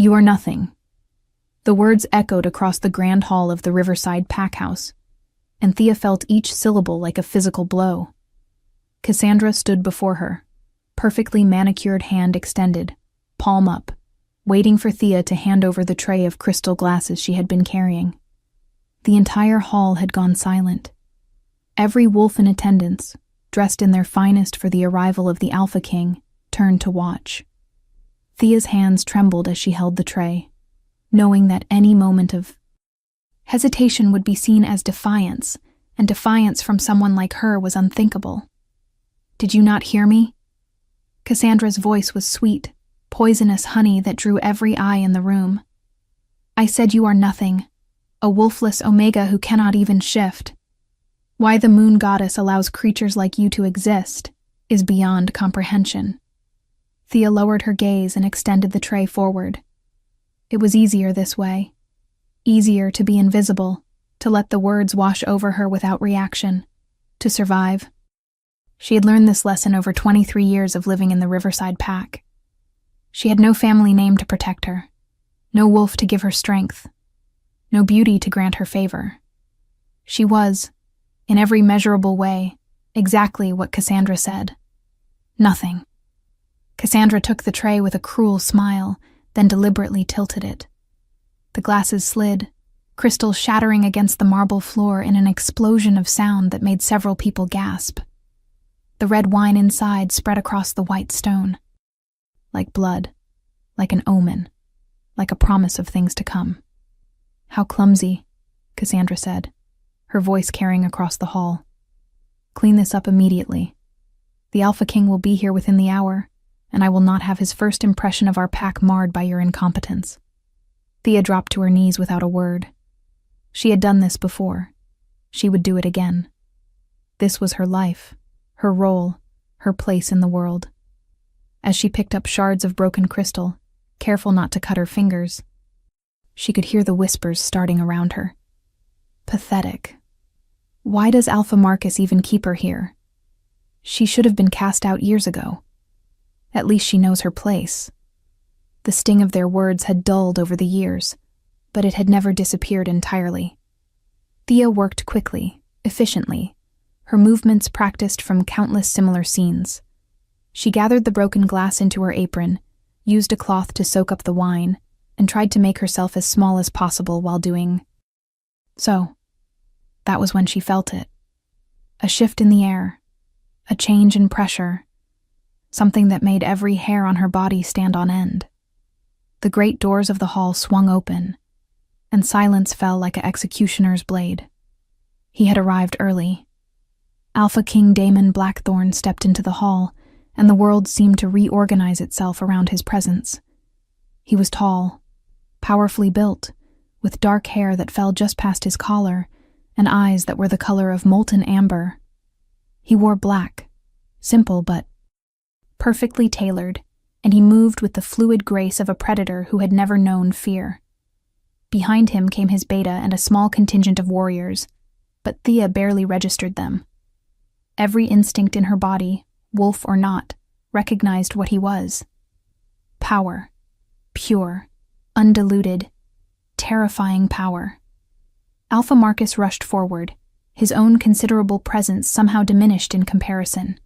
You are nothing." The words echoed across the grand hall of the Riverside pack house, and Thea felt each syllable like a physical blow. Cassandra stood before her, perfectly manicured hand extended, palm up, waiting for Thea to hand over the tray of crystal glasses she had been carrying. The entire hall had gone silent. Every wolf in attendance, dressed in their finest for the arrival of the Alpha King, turned to watch. Thea's hands trembled as she held the tray, knowing that any moment of hesitation would be seen as defiance, and defiance from someone like her was unthinkable. "Did you not hear me?" Cassandra's voice was sweet, poisonous honey that drew every eye in the room. "I said you are nothing, a wolfless omega who cannot even shift. Why the moon goddess allows creatures like you to exist is beyond comprehension." Thea lowered her gaze and extended the tray forward. It was easier this way. Easier to be invisible, to let the words wash over her without reaction, to survive. She had learned this lesson over 23 years of living in the Riverside pack. She had no family name to protect her, no wolf to give her strength, no beauty to grant her favor. She was, in every measurable way, exactly what Cassandra said. Nothing. Cassandra took the tray with a cruel smile, then deliberately tilted it. The glasses slid, crystals shattering against the marble floor in an explosion of sound that made several people gasp. The red wine inside spread across the white stone. Like blood, like an omen, like a promise of things to come. "How clumsy," Cassandra said, her voice carrying across the hall. "Clean this up immediately. The Alpha King will be here within the hour, and I will not have his first impression of our pack marred by your incompetence." Thea dropped to her knees without a word. She had done this before. She would do it again. This was her life, her role, her place in the world. As she picked up shards of broken crystal, careful not to cut her fingers, she could hear the whispers starting around her. Pathetic. Why does Alpha Marcus even keep her here? She should have been cast out years ago. At least she knows her place. The sting of their words had dulled over the years, but it had never disappeared entirely. Thea worked quickly, efficiently, her movements practiced from countless similar scenes. She gathered the broken glass into her apron, used a cloth to soak up the wine, and tried to make herself as small as possible while doing so. That was when she felt it. A shift in the air, a change in pressure, something that made every hair on her body stand on end. The great doors of the hall swung open, and silence fell like an executioner's blade. He had arrived early. Alpha King Damon Blackthorn stepped into the hall, and the world seemed to reorganize itself around his presence. He was tall, powerfully built, with dark hair that fell just past his collar, and eyes that were the color of molten amber. He wore black, simple but perfectly tailored, and he moved with the fluid grace of a predator who had never known fear. Behind him came his beta and a small contingent of warriors, but Thea barely registered them. Every instinct in her body, wolf or not, recognized what he was. Power. Pure, undiluted, terrifying power. Alpha Marcus rushed forward, his own considerable presence somehow diminished in comparison.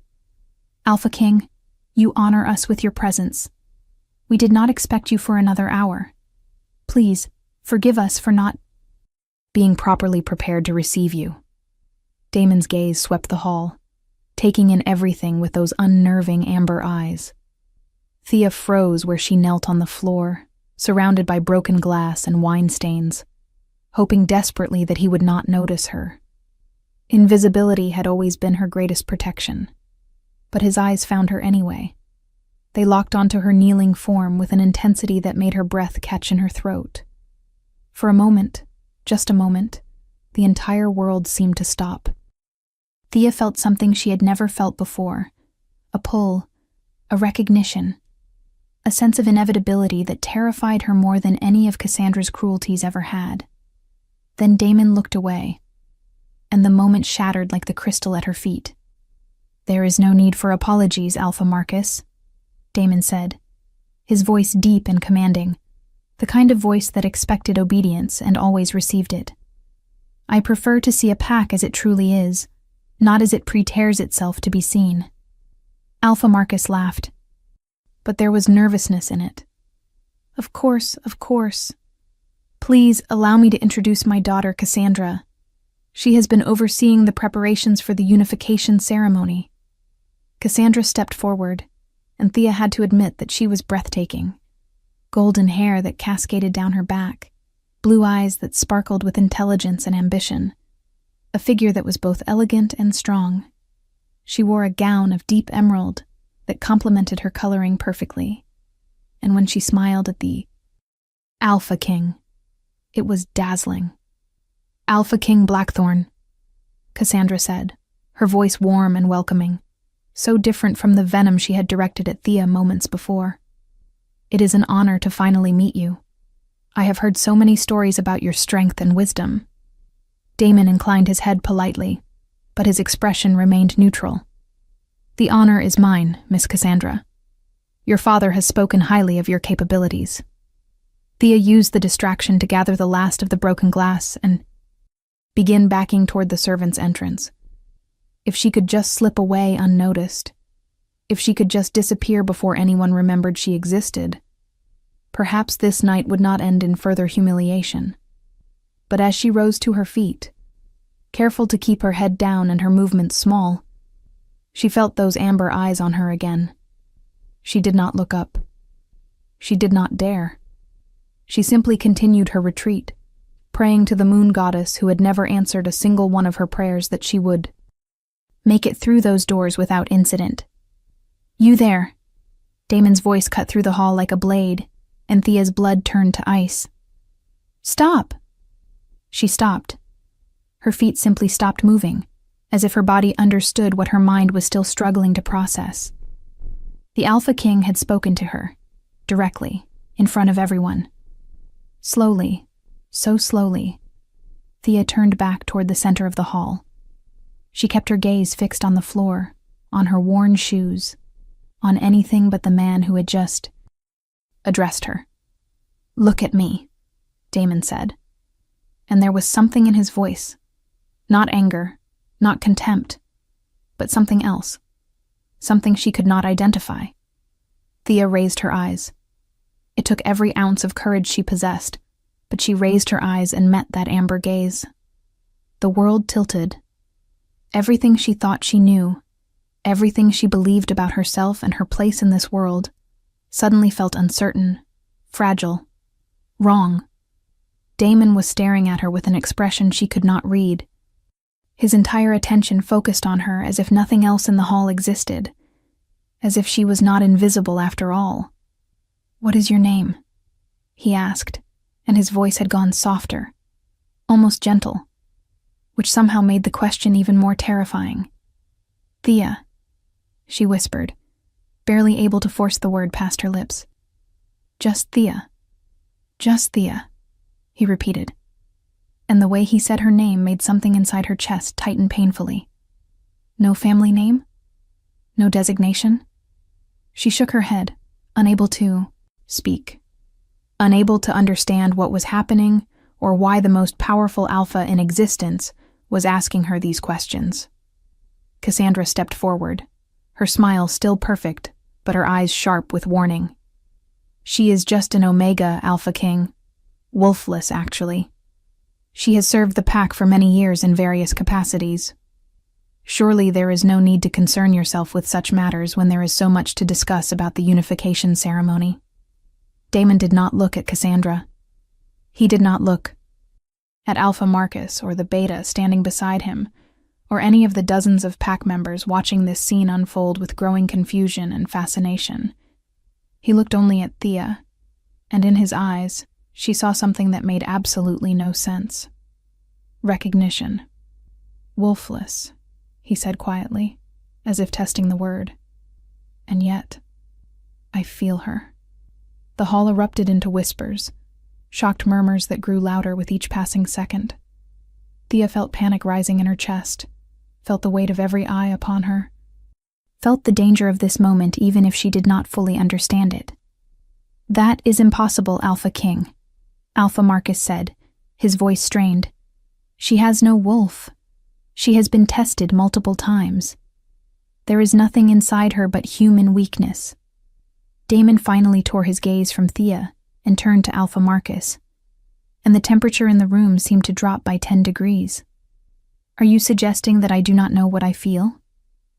"Alpha King, you honor us with your presence. We did not expect you for another hour. Please, forgive us for not being properly prepared to receive you." Damon's gaze swept the hall, taking in everything with those unnerving amber eyes. Thea froze where she knelt on the floor, surrounded by broken glass and wine stains, hoping desperately that he would not notice her. Invisibility had always been her greatest protection, but his eyes found her anyway. They locked onto her kneeling form with an intensity that made her breath catch in her throat. For a moment, just a moment, the entire world seemed to stop. Thea felt something she had never felt before, a pull, a recognition, a sense of inevitability that terrified her more than any of Cassandra's cruelties ever had. Then Damon looked away, and the moment shattered like the crystal at her feet. "There is no need for apologies, Alpha Marcus," Damon said, his voice deep and commanding. the kind of voice that expected obedience and always received it. I prefer to see a pack as it truly is, not as it pretears itself to be seen. Alpha Marcus laughed, but there was nervousness in it. Of course. Please allow me to introduce my daughter, Cassandra. She has been overseeing the preparations for the unification ceremony. Cassandra stepped forward, and Thea had to admit that she was breathtaking. Golden hair that cascaded down her back, blue eyes that sparkled with intelligence and ambition, a figure that was both elegant and strong. She wore a gown of deep emerald that complemented her coloring perfectly, and when she smiled at the Alpha King, it was dazzling. Alpha King Blackthorn, Cassandra said, her voice warm and welcoming, so different from the venom she had directed at Thea moments before. It is an honor to finally meet you. I have heard so many stories about your strength and wisdom. Damon inclined his head politely, but his expression remained neutral. The honor is mine, Miss Cassandra. Your father has spoken highly of your capabilities. Thea used the distraction to gather the last of the broken glass and begin backing toward the servants' entrance. If she could just slip away unnoticed, if she could just disappear before anyone remembered she existed, perhaps this night would not end in further humiliation. But as she rose to her feet, careful to keep her head down and her movements small, she felt those amber eyes on her again. She did not look up. She did not dare. She simply continued her retreat, praying to the moon goddess who had never answered a single one of her prayers that she would make it through those doors without incident. You there. Damon's voice cut through the hall like a blade, and Thea's blood turned to ice. Stop! She stopped. Her feet simply stopped moving, as if her body understood what her mind was still struggling to process. The Alpha King had spoken to her, directly, in front of everyone. Slowly, so slowly, Thea turned back toward the center of the hall. She kept her gaze fixed on the floor, on her worn shoes, on anything but the man who had just addressed her. Look at me, Damon said. And there was something in his voice. Not anger, not contempt, but something else. Something she could not identify. Thea raised her eyes. It took every ounce of courage she possessed, but she raised her eyes and met that amber gaze. The world tilted. Everything she thought she knew, everything she believed about herself and her place in this world, suddenly felt uncertain, fragile, wrong. Damon was staring at her with an expression she could not read. His entire attention focused on her as if nothing else in the hall existed, as if she was not invisible after all. What is your name? He asked, and his voice had gone softer, almost gentle, which somehow made the question even more terrifying. Thea, she whispered, barely able to force the word past her lips. Just Thea. Just Thea, he repeated, and the way he said her name made something inside her chest tighten painfully. No family name? No designation? She shook her head, unable to speak, unable to understand what was happening or why the most powerful alpha in existence was asking her these questions. Cassandra stepped forward, her smile still perfect, but her eyes sharp with warning. She is just an Omega, Alpha King. Wolfless, actually. She has served the pack for many years in various capacities. Surely there is no need to concern yourself with such matters when there is so much to discuss about the unification ceremony. Damon did not look at Cassandra. He did not look at Alpha Marcus or the Beta standing beside him, or any of the dozens of pack members watching this scene unfold with growing confusion and fascination. He looked only at Thea, and in his eyes, she saw something that made absolutely no sense. Recognition. Wolfless, he said quietly, as if testing the word. And yet, I feel her. The hall erupted into whispers, shocked murmurs that grew louder with each passing second. Thea felt panic rising in her chest, felt the weight of every eye upon her, felt the danger of this moment even if she did not fully understand it. That is impossible, Alpha King, Alpha Marcus said, his voice strained. She has no wolf. She has been tested multiple times. There is nothing inside her but human weakness. Damon finally tore his gaze from Thea and turned to Alpha Marcus, and the temperature in the room seemed to drop by 10 degrees. Are you suggesting that I do not know what I feel?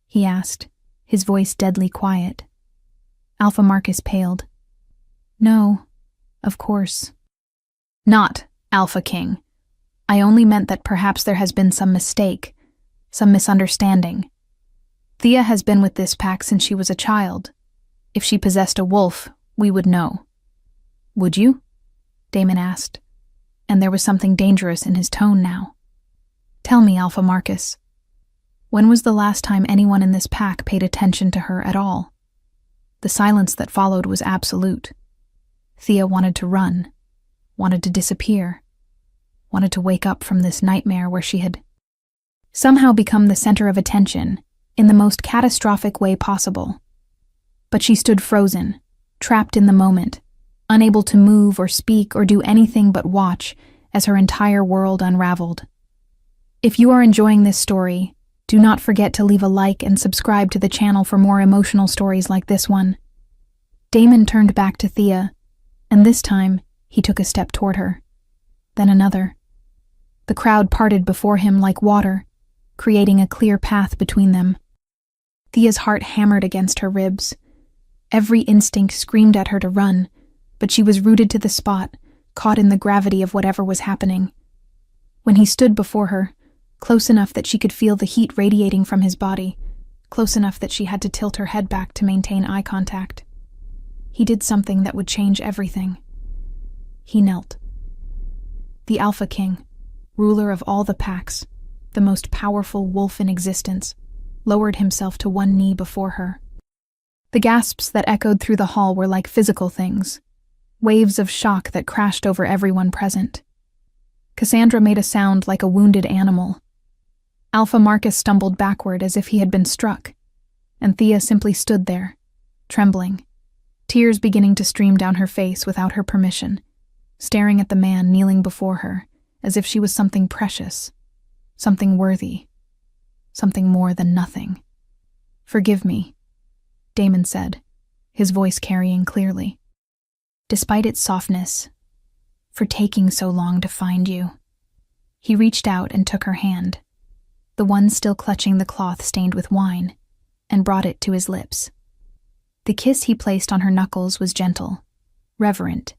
He asked, his voice deadly quiet. Alpha Marcus paled. No, of course. Not, Alpha King. I only meant that perhaps there has been some mistake, some misunderstanding. Thea has been with this pack since she was a child. If she possessed a wolf, we would know. Would you? Damon asked, and there was something dangerous in his tone now. Tell me, Alpha Marcus, when was the last time anyone in this pack paid attention to her at all? The silence that followed was absolute. Thea wanted to run, wanted to disappear, wanted to wake up from this nightmare where she had somehow become the center of attention in the most catastrophic way possible. But she stood frozen, trapped in the moment, unable to move or speak or do anything but watch as her entire world unraveled. If you are enjoying this story, do not forget to leave a like and subscribe to the channel for more emotional stories like this one. Damon turned back to Thea, and this time he took a step toward her, then another. The crowd parted before him like water, creating a clear path between them. Thea's heart hammered against her ribs. Every instinct screamed at her to run, but she was rooted to the spot, caught in the gravity of whatever was happening. When he stood before her, close enough that she could feel the heat radiating from his body, close enough that she had to tilt her head back to maintain eye contact, he did something that would change everything. He knelt. The Alpha King, ruler of all the packs, the most powerful wolf in existence, lowered himself to one knee before her. The gasps that echoed through the hall were like physical things, waves of shock that crashed over everyone present. Cassandra made a sound like a wounded animal. Alpha Marcus stumbled backward as if he had been struck, and Thea simply stood there, trembling, tears beginning to stream down her face without her permission, staring at the man kneeling before her as if she was something precious, something worthy, something more than nothing. Forgive me, Damon said, his voice carrying clearly, despite its softness, for taking so long to find you. He reached out and took her hand, the one still clutching the cloth stained with wine, and brought it to his lips. The kiss he placed on her knuckles was gentle, reverent,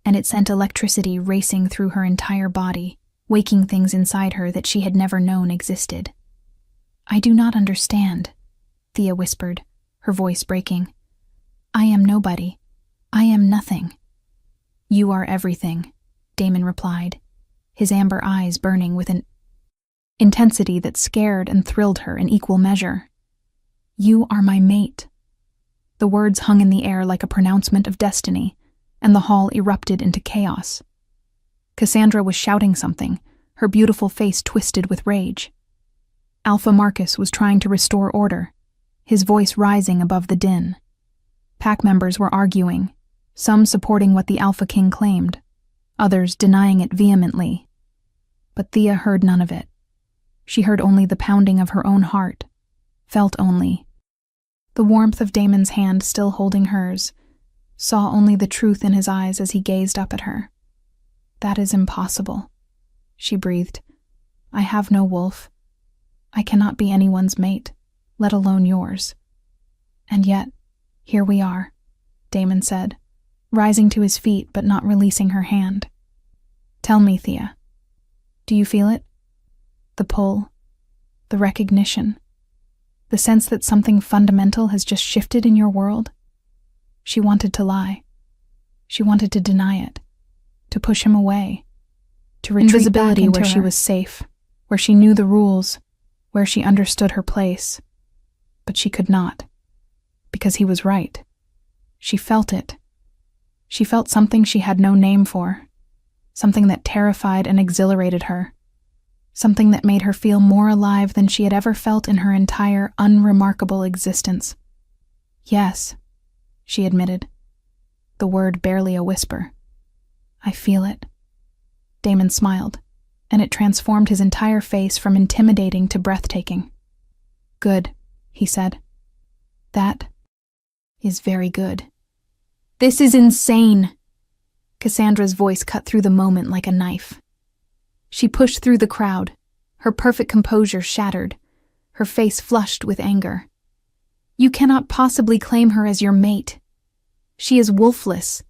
and it sent electricity racing through her entire body, waking things inside her that she had never known existed. I do not understand, Thea whispered, her voice breaking. I am nobody. I am nothing. You are everything, Damon replied, his amber eyes burning with an intensity that scared and thrilled her in equal measure. You are my mate. The words hung in the air like a pronouncement of destiny, and the hall erupted into chaos. Cassandra was shouting something, her beautiful face twisted with rage. Alpha Marcus was trying to restore order, his voice rising above the din. Pack members were arguing, some supporting what the Alpha King claimed, others denying it vehemently. But Thea heard none of it. She heard only the pounding of her own heart, felt only the warmth of Damon's hand still holding hers, saw only the truth in his eyes as he gazed up at her. That is impossible, she breathed. I have no wolf. I cannot be anyone's mate, let alone yours. And yet, here we are, Damon said, rising to his feet but not releasing her hand. Tell me, Thea, do you feel it? The pull, the recognition, the sense that something fundamental has just shifted in your world? She wanted to lie. She wanted to deny it, to push him away, to retreat invisibility back into where she was safe, where she knew the rules, where she understood her place. But she could not, because he was right. She felt it. She felt something she had no name for, something that terrified and exhilarated her, something that made her feel more alive than she had ever felt in her entire unremarkable existence. Yes, she admitted, the word barely a whisper. I feel it. Damon smiled, and it transformed his entire face from intimidating to breathtaking. Good, he said. That is very good. This is insane! Cassandra's voice cut through the moment like a knife. She pushed through the crowd, her perfect composure shattered, her face flushed with anger. You cannot possibly claim her as your mate. She is wolfless.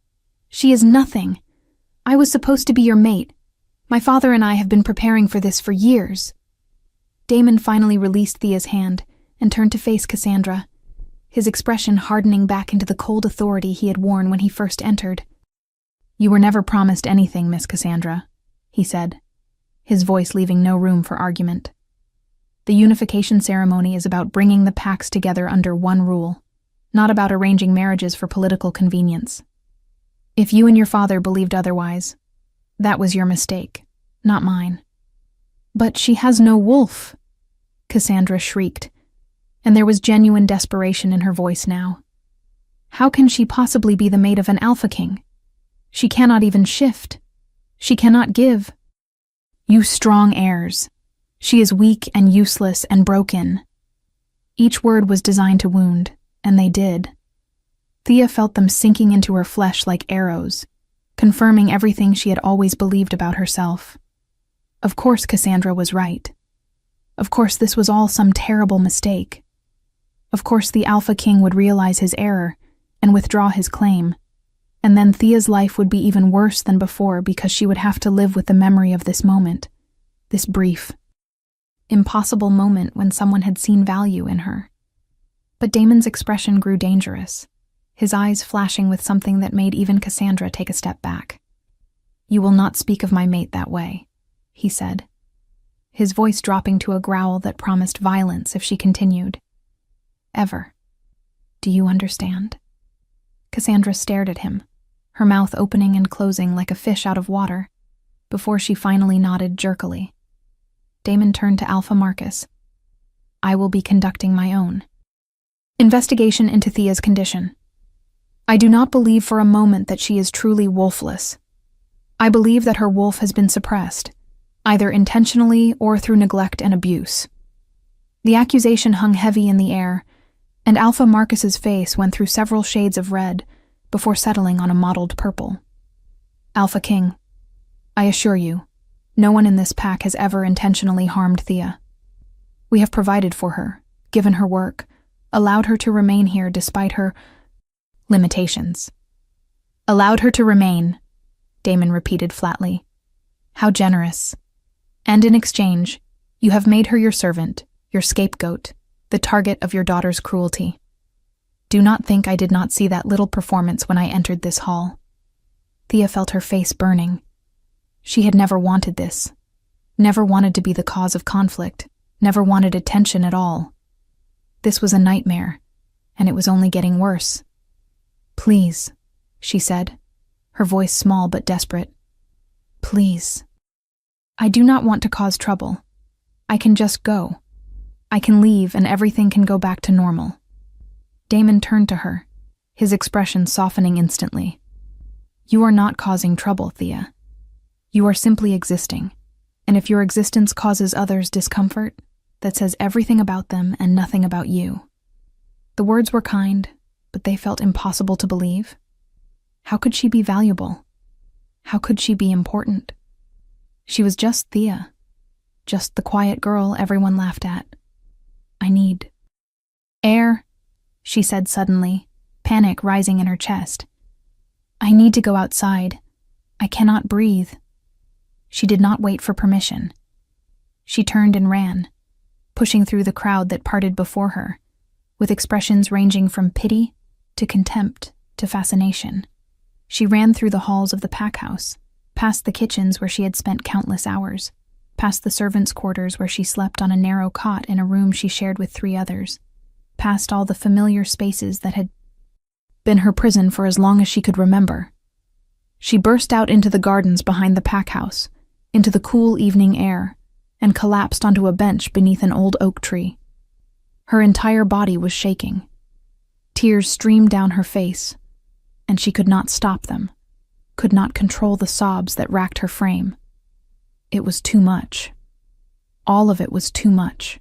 She is nothing. I was supposed to be your mate. My father and I have been preparing for this for years. Damon finally released Thea's hand and turned to face Cassandra, his expression hardening back into the cold authority he had worn when he first entered. You were never promised anything, Miss Cassandra, he said, his voice leaving no room for argument. The unification ceremony is about bringing the packs together under one rule, not about arranging marriages for political convenience. If you and your father believed otherwise, that was your mistake, not mine. But she has no wolf, Cassandra shrieked, and there was genuine desperation in her voice now. How can she possibly be the mate of an alpha king? She cannot even shift. She cannot give. You strong heirs. She is weak and useless and broken. Each word was designed to wound, and they did. Thea felt them sinking into her flesh like arrows, confirming everything she had always believed about herself. Of course Cassandra was right. Of course this was all some terrible mistake. Of course the Alpha King would realize his error and withdraw his claim, and then Thea's life would be even worse than before because she would have to live with the memory of this moment, this brief, impossible moment when someone had seen value in her. But Damon's expression grew dangerous, his eyes flashing with something that made even Cassandra take a step back. You will not speak of my mate that way, he said, his voice dropping to a growl that promised violence if she continued. Ever. Do you understand? Cassandra stared at him, her mouth opening and closing like a fish out of water, before she finally nodded jerkily. Damon turned to Alpha Marcus. I will be conducting my own investigation into Thea's condition. I do not believe for a moment that she is truly wolfless. I believe that her wolf has been suppressed, either intentionally or through neglect and abuse. The accusation hung heavy in the air, and Alpha Marcus's face went through several shades of red before settling on a mottled purple. Alpha King, I assure you, no one in this pack has ever intentionally harmed Thea. We have provided for her, given her work, allowed her to remain here despite her limitations. Allowed her to remain, Damon repeated flatly. How generous. And in exchange, you have made her your servant, your scapegoat, the target of your daughter's cruelty. Do not think I did not see that little performance when I entered this hall. Thea felt her face burning. She had never wanted this, never wanted to be the cause of conflict, never wanted attention at all. This was a nightmare, and it was only getting worse. Please, she said, her voice small but desperate. Please. I do not want to cause trouble. I can just go. I can leave and everything can go back to normal. Damon turned to her, his expression softening instantly. You are not causing trouble, Thea. You are simply existing, and if your existence causes others discomfort, that says everything about them and nothing about you. The words were kind, but they felt impossible to believe. How could she be valuable? How could she be important? She was just Thea, just the quiet girl everyone laughed at. I need air, she said suddenly, panic rising in her chest. I need to go outside. I cannot breathe. She did not wait for permission. She turned and ran, pushing through the crowd that parted before her, with expressions ranging from pity to contempt to fascination. She ran through the halls of the pack house, past the kitchens where she had spent countless hours, past the servants' quarters where she slept on a narrow cot in a room she shared with 3 others, past all the familiar spaces that had been her prison for as long as she could remember. She burst out into the gardens behind the pack house, into the cool evening air, and collapsed onto a bench beneath an old oak tree. Her entire body was shaking. Tears streamed down her face, and she could not stop them, could not control the sobs that racked her frame, It was too much. All of it was too much.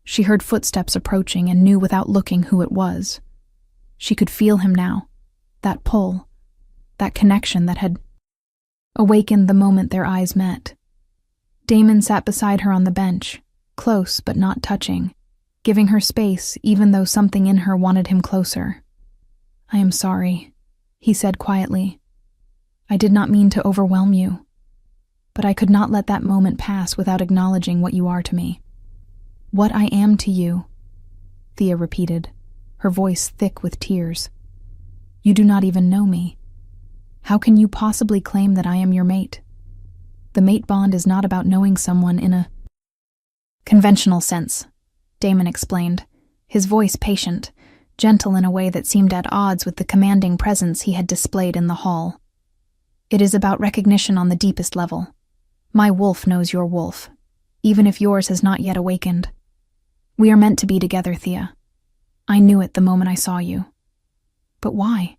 She heard footsteps approaching and knew without looking who it was. She could feel him now, that pull, that connection that had awakened the moment their eyes met. Damon sat beside her on the bench, close but not touching, giving her space even though something in her wanted him closer. "I am sorry," he said quietly. "I did not mean to overwhelm you, but I could not let that moment pass without acknowledging what you are to me." "What I am to you," Thea repeated, her voice thick with tears. "You do not even know me. How can you possibly claim that I am your mate? The mate bond is not about knowing someone in a conventional sense," Damon explained, his voice patient, gentle in a way that seemed at odds with the commanding presence he had displayed in the hall. "It is about recognition on the deepest level. My wolf knows your wolf, even if yours has not yet awakened. We are meant to be together, Thea. I knew it the moment I saw you." "But why?"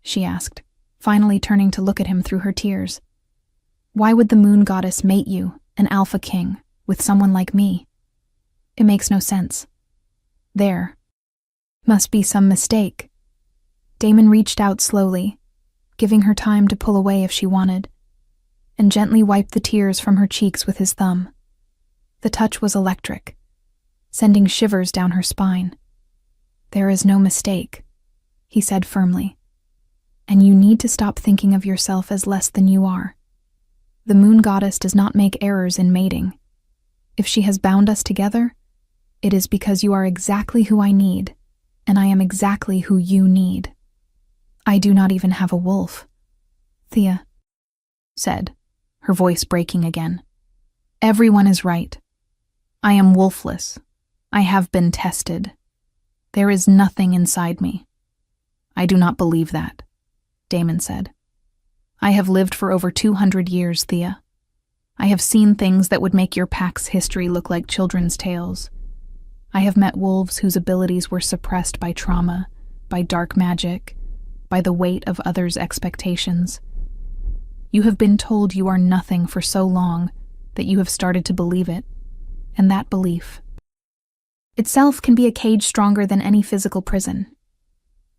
she asked, finally turning to look at him through her tears. "Why would the moon goddess mate you, an alpha king, with someone like me? It makes no sense. There must be some mistake." Damon reached out slowly, giving her time to pull away if she wanted, and gently wiped the tears from her cheeks with his thumb. The touch was electric, sending shivers down her spine. "There is no mistake," he said firmly, "and you need to stop thinking of yourself as less than you are. The moon goddess does not make errors in mating. If she has bound us together, it is because you are exactly who I need, and I am exactly who you need. I do not even have a wolf," Thea said, her voice breaking again. "Everyone is right. I am wolfless. I have been tested. There is nothing inside me." "I do not believe that," Damon said. "I have lived for over 200 years, Thea. I have seen things that would make your pack's history look like children's tales. I have met wolves whose abilities were suppressed by trauma, by dark magic, by the weight of others' expectations. You have been told you are nothing for so long that you have started to believe it, and that belief itself can be a cage stronger than any physical prison.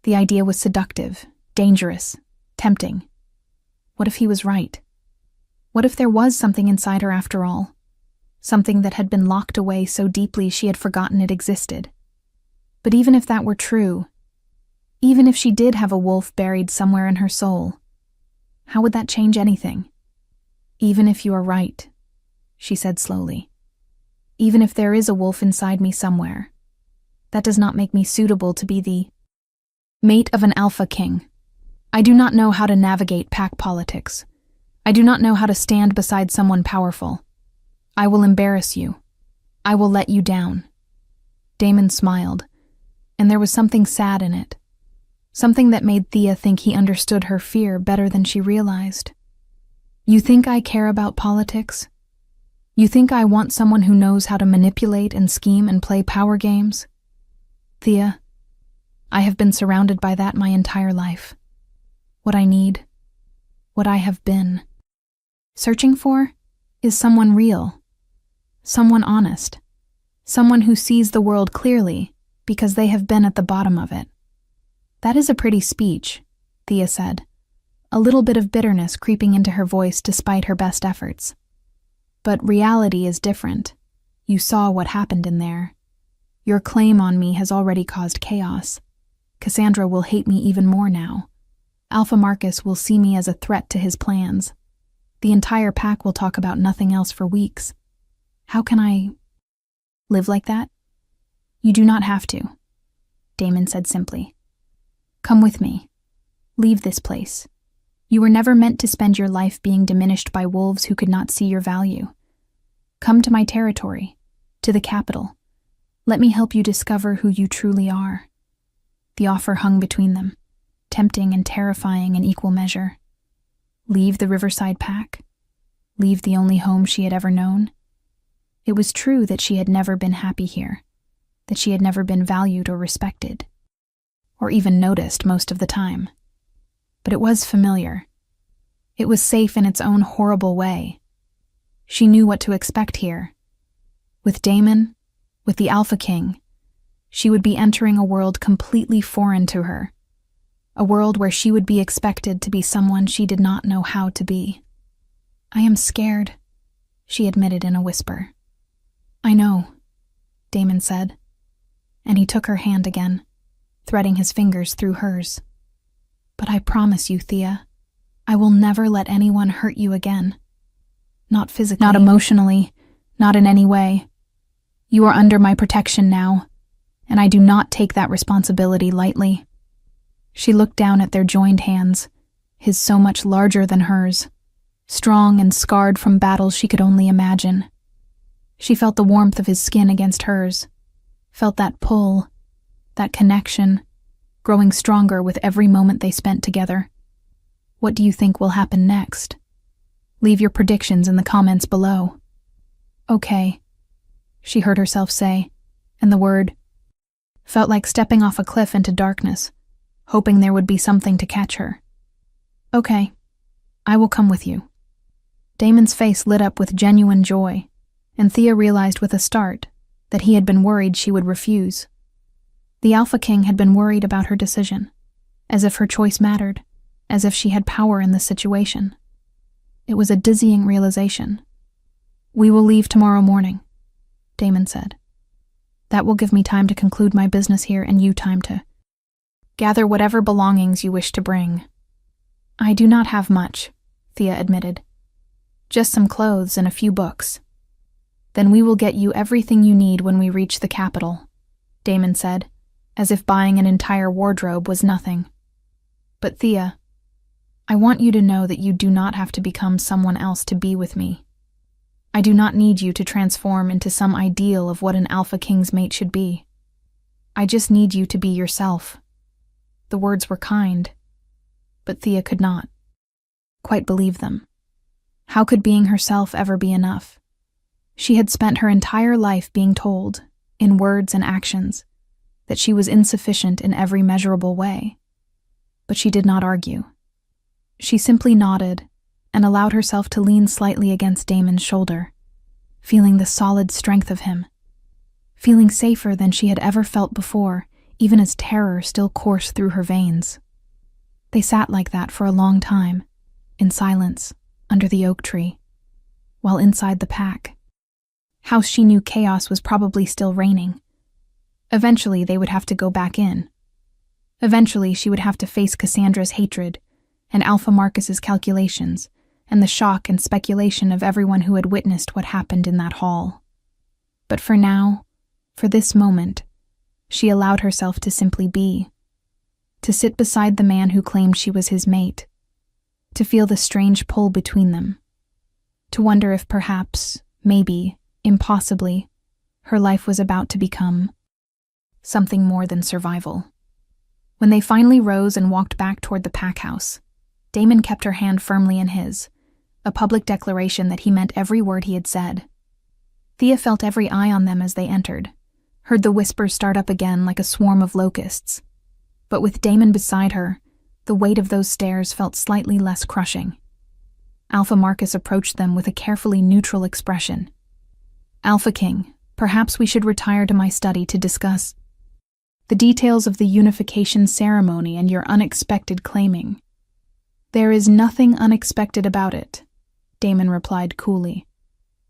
The idea was seductive, dangerous, tempting. What if he was right? What if there was something inside her after all? Something that had been locked away so deeply she had forgotten it existed. But even if that were true, even if she did have a wolf buried somewhere in her soul, how would that change anything? "Even if you are right," she said slowly, "even if there is a wolf inside me somewhere, that does not make me suitable to be the mate of an alpha king. I do not know how to navigate pack politics. I do not know how to stand beside someone powerful. I will embarrass you. I will let you down." Damon smiled, and there was something sad in it. Something that made Thea think he understood her fear better than she realized. "You think I care about politics? You think I want someone who knows how to manipulate and scheme and play power games? Thea, I have been surrounded by that my entire life. What I need, what I have been searching for, is someone real, someone honest, someone who sees the world clearly because they have been at the bottom of it." "That is a pretty speech," Thea said, a little bit of bitterness creeping into her voice despite her best efforts. "But reality is different. You saw what happened in there. Your claim on me has already caused chaos. Cassandra will hate me even more now. Alpha Marcus will see me as a threat to his plans. The entire pack will talk about nothing else for weeks. How can I live like that?" "You do not have to," Damon said simply. "Come with me. Leave this place. You were never meant to spend your life being diminished by wolves who could not see your value. Come to my territory, to the capital. Let me help you discover who you truly are." The offer hung between them, tempting and terrifying in equal measure. Leave the Riverside Pack? Leave the only home she had ever known? It was true that she had never been happy here, that she had never been valued or respected, or even noticed most of the time. But it was familiar. It was safe in its own horrible way. She knew what to expect here. With Damon, with the Alpha King, she would be entering a world completely foreign to her. A world where she would be expected to be someone she did not know how to be. "I am scared," she admitted in a whisper. "I know," Damon said, and he took her hand again, threading his fingers through hers. "But I promise you, Thea, I will never let anyone hurt you again. Not physically, not emotionally, not in any way. You are under my protection now, and I do not take that responsibility lightly." She looked down at their joined hands, his so much larger than hers, strong and scarred from battles she could only imagine. She felt the warmth of his skin against hers, felt that pull, that connection, growing stronger with every moment they spent together. What do you think will happen next? Leave your predictions in the comments below. "Okay," she heard herself say, and the word felt like stepping off a cliff into darkness, hoping there would be something to catch her. "Okay, I will come with you." Damon's face lit up with genuine joy, and Thea realized with a start that he had been worried she would refuse. The Alpha King had been worried about her decision, as if her choice mattered, as if she had power in the situation. It was a dizzying realization. "We will leave tomorrow morning," Damon said. "That will give me time to conclude my business here and you time to gather whatever belongings you wish to bring." "I do not have much," Thea admitted. "Just some clothes and a few books." "Then we will get you everything you need when we reach the capital," Damon said, as if buying an entire wardrobe was nothing. "But Thea, I want you to know that you do not have to become someone else to be with me. I do not need you to transform into some ideal of what an Alpha King's mate should be. I just need you to be yourself." The words were kind, but Thea could not quite believe them. How could being herself ever be enough? She had spent her entire life being told, in words and actions, that she was insufficient in every measurable way. But she did not argue. She simply nodded and allowed herself to lean slightly against Damon's shoulder, feeling the solid strength of him, feeling safer than she had ever felt before, even as terror still coursed through her veins. They sat like that for a long time, in silence, under the oak tree, while inside the pack house she knew chaos was probably still reigning. Eventually they would have to go back in. Eventually she would have to face Cassandra's hatred, and Alpha Marcus's calculations, and the shock and speculation of everyone who had witnessed what happened in that hall. But for now, for this moment, she allowed herself to simply be, to sit beside the man who claimed she was his mate, to feel the strange pull between them, to wonder if perhaps, maybe, impossibly, her life was about to become something more than survival. When they finally rose and walked back toward the pack house, Damon kept her hand firmly in his, a public declaration that he meant every word he had said. Thea felt every eye on them as they entered, heard the whispers start up again like a swarm of locusts. But with Damon beside her, the weight of those stares felt slightly less crushing. Alpha Marcus approached them with a carefully neutral expression. "Alpha King, perhaps we should retire to my study to discuss the details of the unification ceremony and your unexpected claiming." "There is nothing unexpected about it," Damon replied coolly.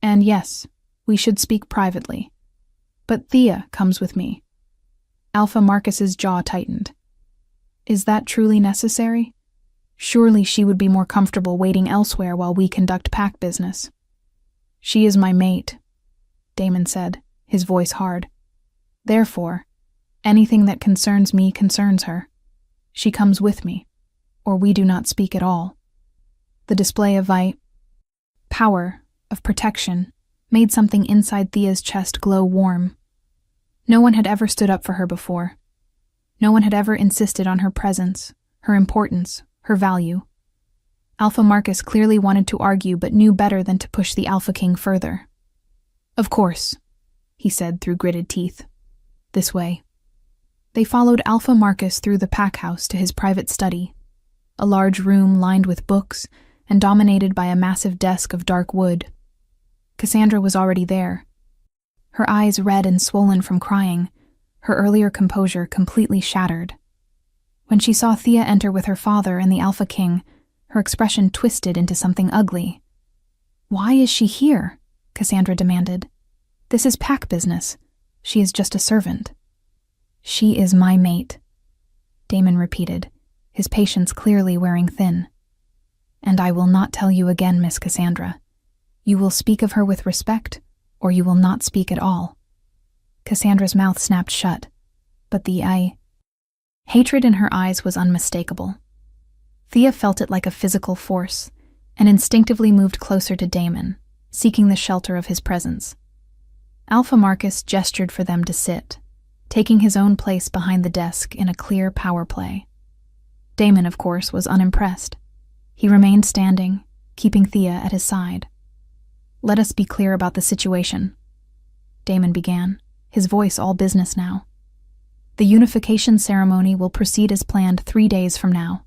"And yes, we should speak privately. But Thea comes with me." Alpha Marcus's jaw tightened. "Is that truly necessary? Surely she would be more comfortable waiting elsewhere while we conduct pack business." "She is my mate," Damon said, his voice hard. "Therefore, anything that concerns me concerns her. She comes with me, or we do not speak at all." The display of power, of protection, made something inside Thea's chest glow warm. No one had ever stood up for her before. No one had ever insisted on her presence, her importance, her value. Alpha Marcus clearly wanted to argue but knew better than to push the Alpha King further. "Of course," he said through gritted teeth. "This way." They followed Alpha Marcus through the pack house to his private study, a large room lined with books and dominated by a massive desk of dark wood. Cassandra was already there. Her eyes red and swollen from crying, her earlier composure completely shattered. When she saw Thea enter with her father and the Alpha King, her expression twisted into something ugly. "Why is she here?" Cassandra demanded. "This is pack business. She is just a servant." "She is my mate," Damon repeated, his patience clearly wearing thin. "And I will not tell you again, Miss Cassandra. You will speak of her with respect, or you will not speak at all." Cassandra's mouth snapped shut, but the hatred in her eyes was unmistakable. Thea felt it like a physical force, and instinctively moved closer to Damon, seeking the shelter of his presence. Alpha Marcus gestured for them to sit, taking his own place behind the desk in a clear power play. Damon, of course, was unimpressed. He remained standing, keeping Thea at his side. "Let us be clear about the situation," Damon began, his voice all business now. "The unification ceremony will proceed as planned 3 days from now.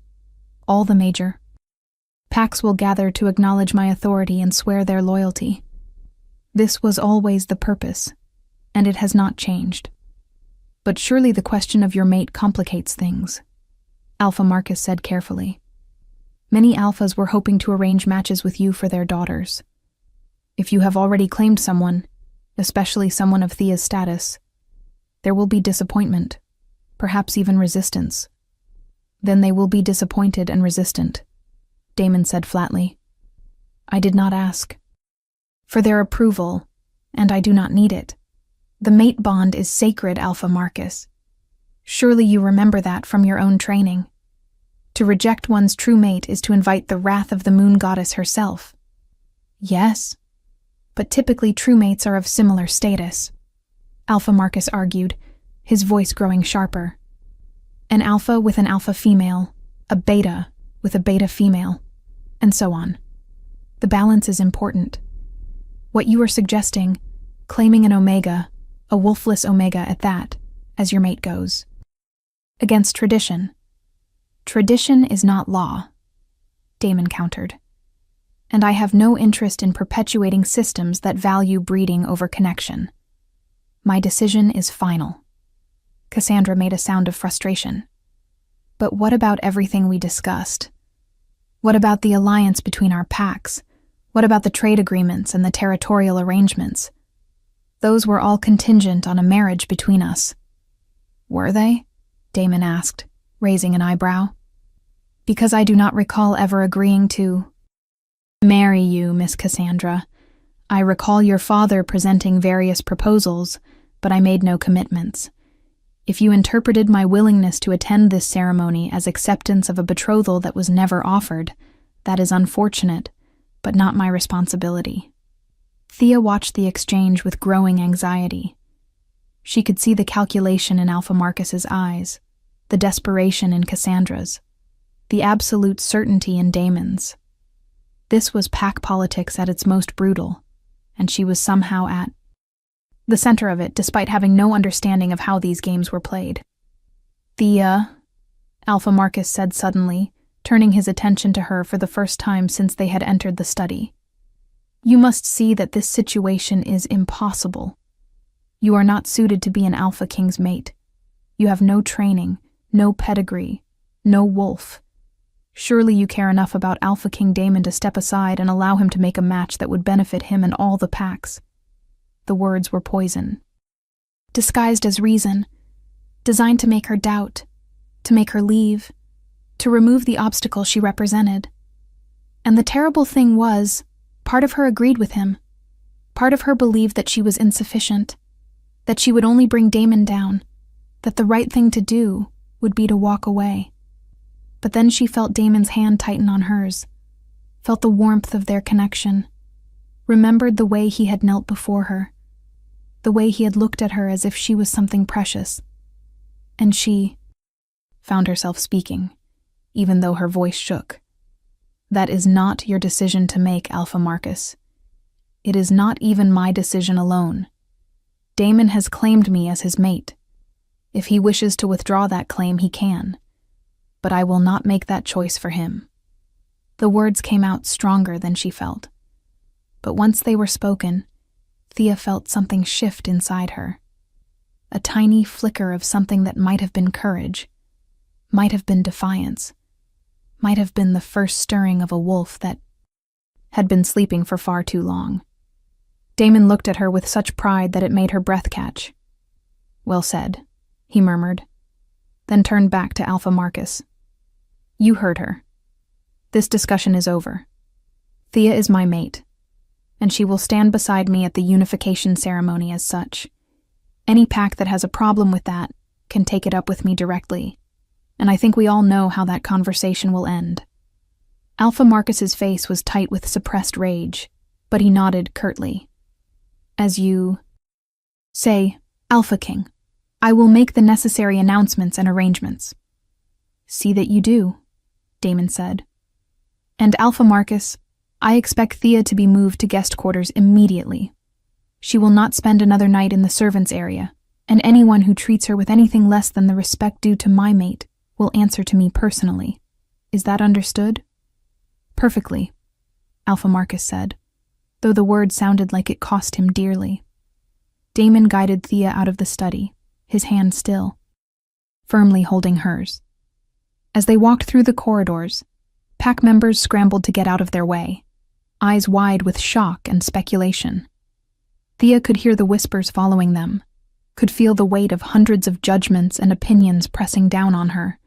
All the major packs will gather to acknowledge my authority and swear their loyalty. This was always the purpose, and it has not changed. But surely the question of your mate complicates things," Alpha Marcus said carefully. "Many alphas were hoping to arrange matches with you for their daughters. If you have already claimed someone, especially someone of Thea's status, there will be disappointment, perhaps even resistance." "Then they will be disappointed and resistant," Damon said flatly. "I did not ask for their approval, and I do not need it. The mate bond is sacred, Alpha Marcus. Surely you remember that from your own training. To reject one's true mate is to invite the wrath of the moon goddess herself." "Yes, but typically true mates are of similar status," Alpha Marcus argued, his voice growing sharper. "An alpha with an alpha female, a beta with a beta female, and so on. The balance is important. What you are suggesting, claiming an omega, a wolfless omega at that, as your mate goes against tradition. Tradition is not law," Damon countered. "And I have no interest in perpetuating systems that value breeding over connection. My decision is final." Cassandra made a sound of frustration. "But what about everything we discussed? What about the alliance between our packs? What about the trade agreements and the territorial arrangements? Those were all contingent on a marriage between us." "Were they?" Damon asked, raising an eyebrow. "Because I do not recall ever agreeing to marry you, Miss Cassandra. I recall your father presenting various proposals, but I made no commitments. If you interpreted my willingness to attend this ceremony as acceptance of a betrothal that was never offered, that is unfortunate, but not my responsibility." Thea watched the exchange with growing anxiety. She could see the calculation in Alpha Marcus's eyes, the desperation in Cassandra's, the absolute certainty in Damon's. This was pack politics at its most brutal, and she was somehow at the center of it, despite having no understanding of how these games were played. "Thea," Alpha Marcus said suddenly, turning his attention to her for the first time since they had entered the study. "You must see that this situation is impossible. You are not suited to be an Alpha King's mate. You have no training, no pedigree, no wolf. Surely you care enough about Alpha King Damon to step aside and allow him to make a match that would benefit him and all the packs." The words were poison, disguised as reason, designed to make her doubt, to make her leave, to remove the obstacle she represented. And the terrible thing was, part of her agreed with him. Part of her believed that she was insufficient, that she would only bring Damon down, that the right thing to do would be to walk away. But then she felt Damon's hand tighten on hers, felt the warmth of their connection, remembered the way he had knelt before her, the way he had looked at her as if she was something precious. And she found herself speaking, even though her voice shook. "That is not your decision to make, Alpha Marcus. It is not even my decision alone. Damon has claimed me as his mate. If he wishes to withdraw that claim, he can. But I will not make that choice for him." The words came out stronger than she felt. But once they were spoken, Thea felt something shift inside her. A tiny flicker of something that might have been courage, might have been defiance, might have been the first stirring of a wolf that had been sleeping for far too long. Damon looked at her with such pride that it made her breath catch. "Well said," he murmured, then turned back to Alpha Marcus. "You heard her. This discussion is over. Thea is my mate, and she will stand beside me at the unification ceremony as such. Any pack that has a problem with that can take it up with me directly, and I think we all know how that conversation will end." Alpha Marcus's face was tight with suppressed rage, but he nodded curtly. "As you say, Alpha King, I will make the necessary announcements and arrangements." "See that you do," Damon said. "And Alpha Marcus, I expect Thea to be moved to guest quarters immediately. She will not spend another night in the servants' area, and anyone who treats her with anything less than the respect due to my mate will answer to me personally. Is that understood?" "Perfectly," Alpha Marcus said, though the word sounded like it cost him dearly. Damon guided Thea out of the study, his hand still, firmly holding hers. As they walked through the corridors, pack members scrambled to get out of their way, eyes wide with shock and speculation. Thea could hear the whispers following them, could feel the weight of hundreds of judgments and opinions pressing down on her.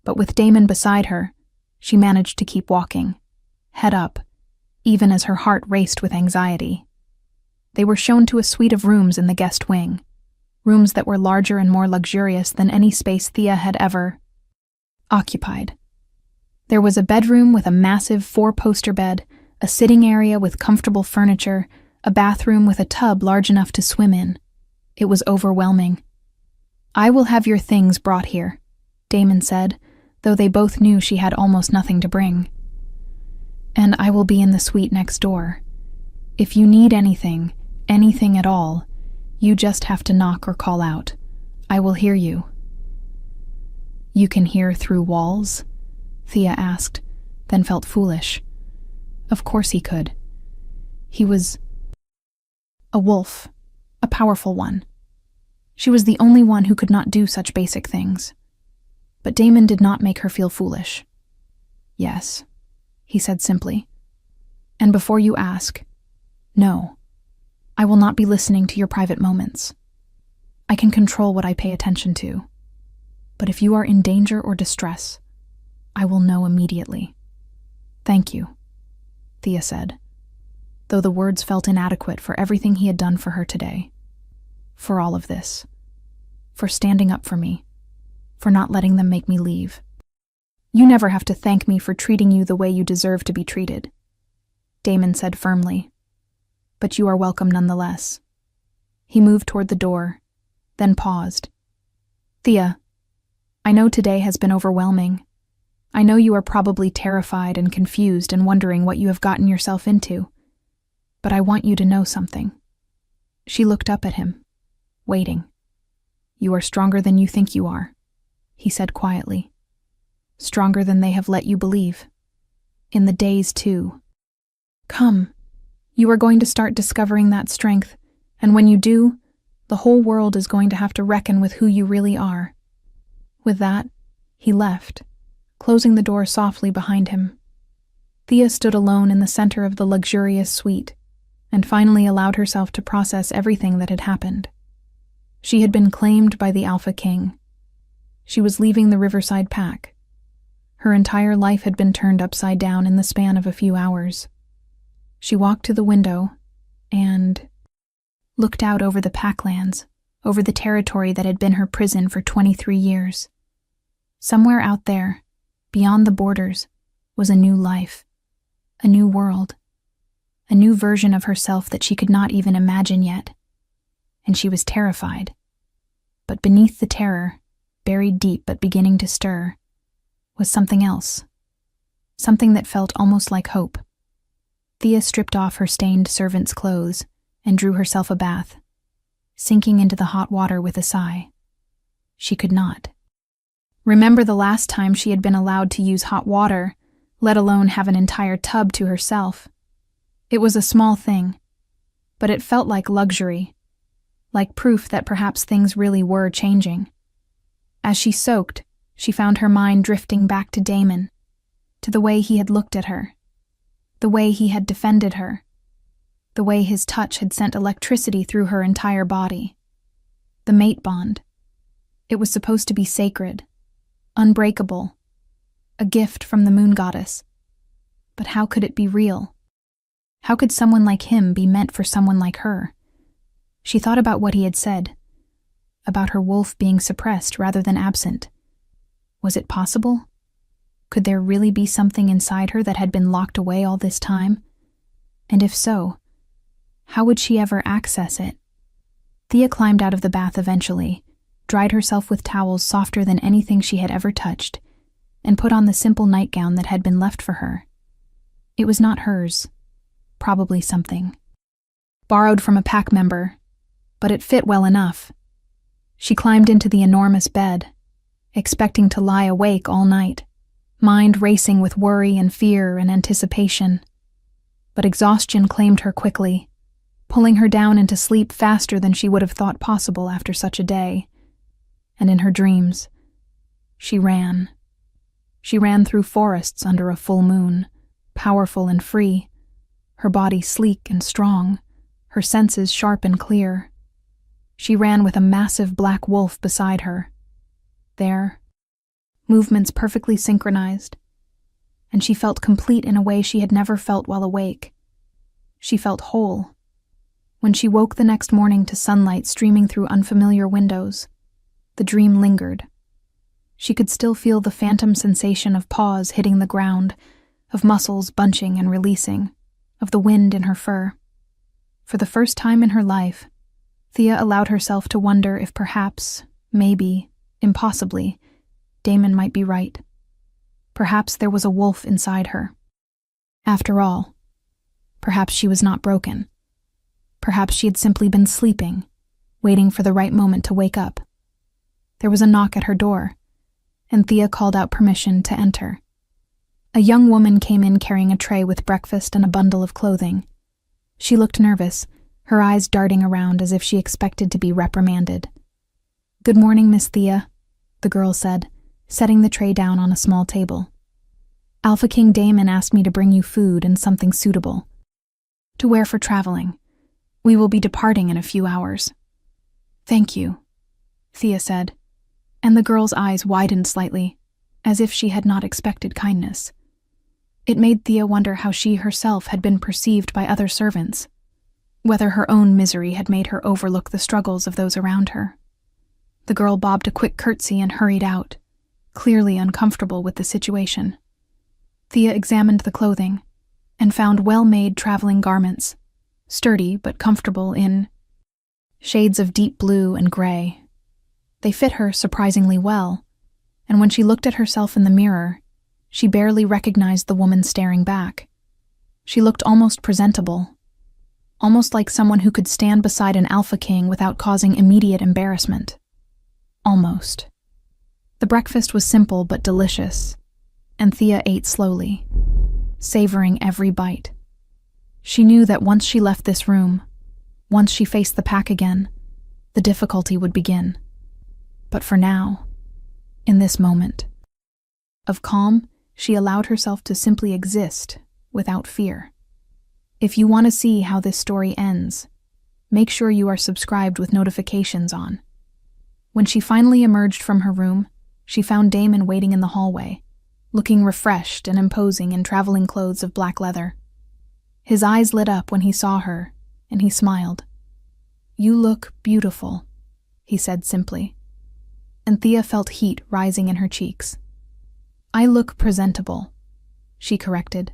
But with Damon beside her, she managed to keep walking, head up, even as her heart raced with anxiety. They were shown to a suite of rooms in the guest wing, rooms that were larger and more luxurious than any space Thea had ever occupied. There was a bedroom with a massive 4-poster bed, a sitting area with comfortable furniture, a bathroom with a tub large enough to swim in. It was overwhelming. "I will have your things brought here," Damon said, though they both knew she had almost nothing to bring. "And I will be in the suite next door. If you need anything at all, you just have to knock or call out. I will hear you." "You can hear through walls?" Thea asked, then felt foolish. Of course he could. He was a wolf, a powerful one. She was the only one who could not do such basic things. But Damon did not make her feel foolish. "Yes," he said simply. "And before you ask, no, I will not be listening to your private moments. I can control what I pay attention to. But if you are in danger or distress, I will know immediately." "Thank you," Thea said, though the words felt inadequate for everything he had done for her today. For all of this. For standing up for me. For not letting them make me leave. "You never have to thank me for treating you the way you deserve to be treated," Damon said firmly. "But you are welcome nonetheless." He moved toward the door, then paused. "Thea, I know today has been overwhelming. I know you are probably terrified and confused and wondering what you have gotten yourself into. But I want you to know something." She looked up at him, waiting. "You are stronger than you think you are," he said quietly. "Stronger than they have let you believe. In the days, too. Come, you are going to start discovering that strength, and when you do, the whole world is going to have to reckon with who you really are." With that, he left, closing the door softly behind him. Thea stood alone in the center of the luxurious suite, and finally allowed herself to process everything that had happened. She had been claimed by the Alpha King. She was leaving the Riverside Pack. Her entire life had been turned upside down in the span of a few hours. She walked to the window and looked out over the packlands, over the territory that had been her prison for 23 years. Somewhere out there, beyond the borders, was a new life, a new world, a new version of herself that she could not even imagine yet. And she was terrified. But beneath the terror, buried deep but beginning to stir, was something else. Something that felt almost like hope. Thea stripped off her stained servant's clothes and drew herself a bath, sinking into the hot water with a sigh. She could not remember the last time she had been allowed to use hot water, let alone have an entire tub to herself. It was a small thing, but it felt like luxury, like proof that perhaps things really were changing. As she soaked, she found her mind drifting back to Damon, to the way he had looked at her, the way he had defended her, the way his touch had sent electricity through her entire body. The mate bond. It was supposed to be sacred, unbreakable, a gift from the moon goddess. But how could it be real? How could someone like him be meant for someone like her? She thought about what he had said, about her wolf being suppressed rather than absent. Was it possible? Could there really be something inside her that had been locked away all this time? And if so, how would she ever access it? Thea climbed out of the bath eventually, dried herself with towels softer than anything she had ever touched, and put on the simple nightgown that had been left for her. It was not hers. Probably something borrowed from a pack member, but it fit well enough. She climbed into the enormous bed, expecting to lie awake all night, mind racing with worry and fear and anticipation. But exhaustion claimed her quickly, pulling her down into sleep faster than she would have thought possible after such a day. And in her dreams, she ran. She ran through forests under a full moon, powerful and free, her body sleek and strong, her senses sharp and clear. She ran with a massive black wolf beside her. There, movements perfectly synchronized, and she felt complete in a way she had never felt while awake. She felt whole. When she woke the next morning to sunlight streaming through unfamiliar windows, the dream lingered. She could still feel the phantom sensation of paws hitting the ground, of muscles bunching and releasing, of the wind in her fur. For the first time in her life, Thea allowed herself to wonder if perhaps, maybe, impossibly, Damon might be right. Perhaps there was a wolf inside her. After all, perhaps she was not broken. Perhaps she had simply been sleeping, waiting for the right moment to wake up. There was a knock at her door, and Thea called out permission to enter. A young woman came in carrying a tray with breakfast and a bundle of clothing. She looked nervous, her eyes darting around as if she expected to be reprimanded. "Good morning, Miss Thea," the girl said, setting the tray down on a small table. "Alpha King Damon asked me to bring you food and something suitable to wear for traveling. We will be departing in a few hours." "Thank you," Thea said, and the girl's eyes widened slightly, as if she had not expected kindness. It made Thea wonder how she herself had been perceived by other servants, whether her own misery had made her overlook the struggles of those around her. The girl bobbed a quick curtsy and hurried out, clearly uncomfortable with the situation. Thea examined the clothing and found well-made traveling garments, sturdy but comfortable in shades of deep blue and gray. They fit her surprisingly well, and when she looked at herself in the mirror, she barely recognized the woman staring back. She looked almost presentable, almost like someone who could stand beside an alpha king without causing immediate embarrassment. Almost. The breakfast was simple but delicious, and Thea ate slowly, savoring every bite. She knew that once she left this room, once she faced the pack again, the difficulty would begin. But for now, in this moment of calm, she allowed herself to simply exist without fear. If you want to see how this story ends, make sure you are subscribed with notifications on. When she finally emerged from her room, she found Damon waiting in the hallway, looking refreshed and imposing in traveling clothes of black leather. His eyes lit up when he saw her, and he smiled. "You look beautiful," he said simply. And Thea felt heat rising in her cheeks. "I look presentable," she corrected.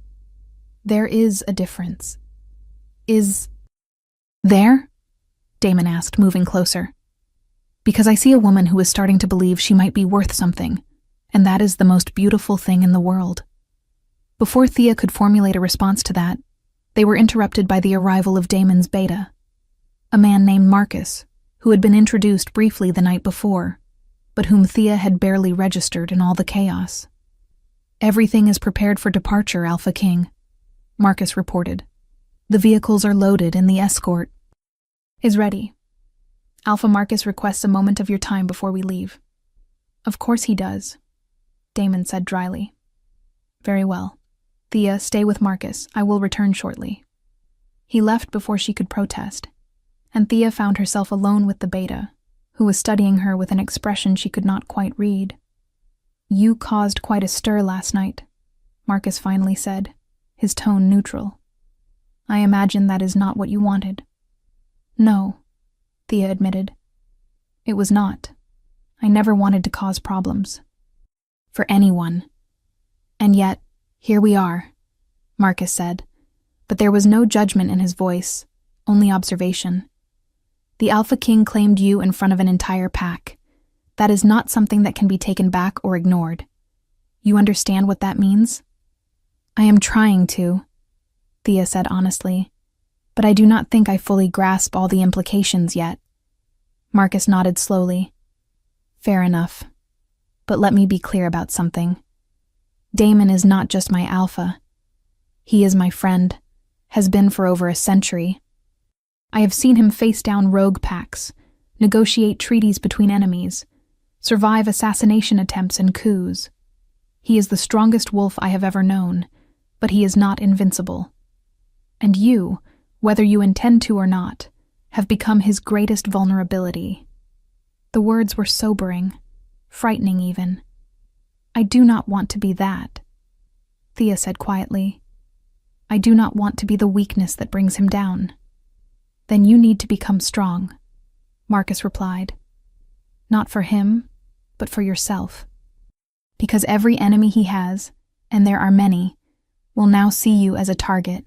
"There is a difference." "Is there?" Damon asked, moving closer. "Because I see a woman who is starting to believe she might be worth something, and that is the most beautiful thing in the world." Before Thea could formulate a response to that, they were interrupted by the arrival of Damon's beta, a man named Marcus, who had been introduced briefly the night before, but whom Thea had barely registered in all the chaos. "Everything is prepared for departure, Alpha King," Marcus reported. The vehicles are loaded and the escort is ready. Alpha Marcus requests a moment of your time before we leave. Of course he does, Damon said dryly. Very well. Thea, stay with Marcus. I will return shortly. He left before she could protest, and Thea found herself alone with the beta, who was studying her with an expression she could not quite read. You caused quite a stir last night, Marcus finally said, his tone neutral. I imagine that is not what you wanted. No, Thea admitted. It was not. I never wanted to cause problems. For anyone. And yet, here we are, Marcus said, but there was no judgment in his voice, only observation. The Alpha King claimed you in front of an entire pack. That is not something that can be taken back or ignored. You understand what that means? I am trying to, Thea said honestly, but I do not think I fully grasp all the implications yet. Marcus nodded slowly. Fair enough. But let me be clear about something. Damon is not just my alpha. He is my friend, has been for over a century. I have seen him face down rogue packs, negotiate treaties between enemies, survive assassination attempts and coups. He is the strongest wolf I have ever known, but he is not invincible. And you, whether you intend to or not, have become his greatest vulnerability. The words were sobering, frightening even. I do not want to be that, Thea said quietly. I do not want to be the weakness that brings him down. Then you need to become strong, Marcus replied. Not for him, but for yourself. Because every enemy he has, and there are many, will now see you as a target.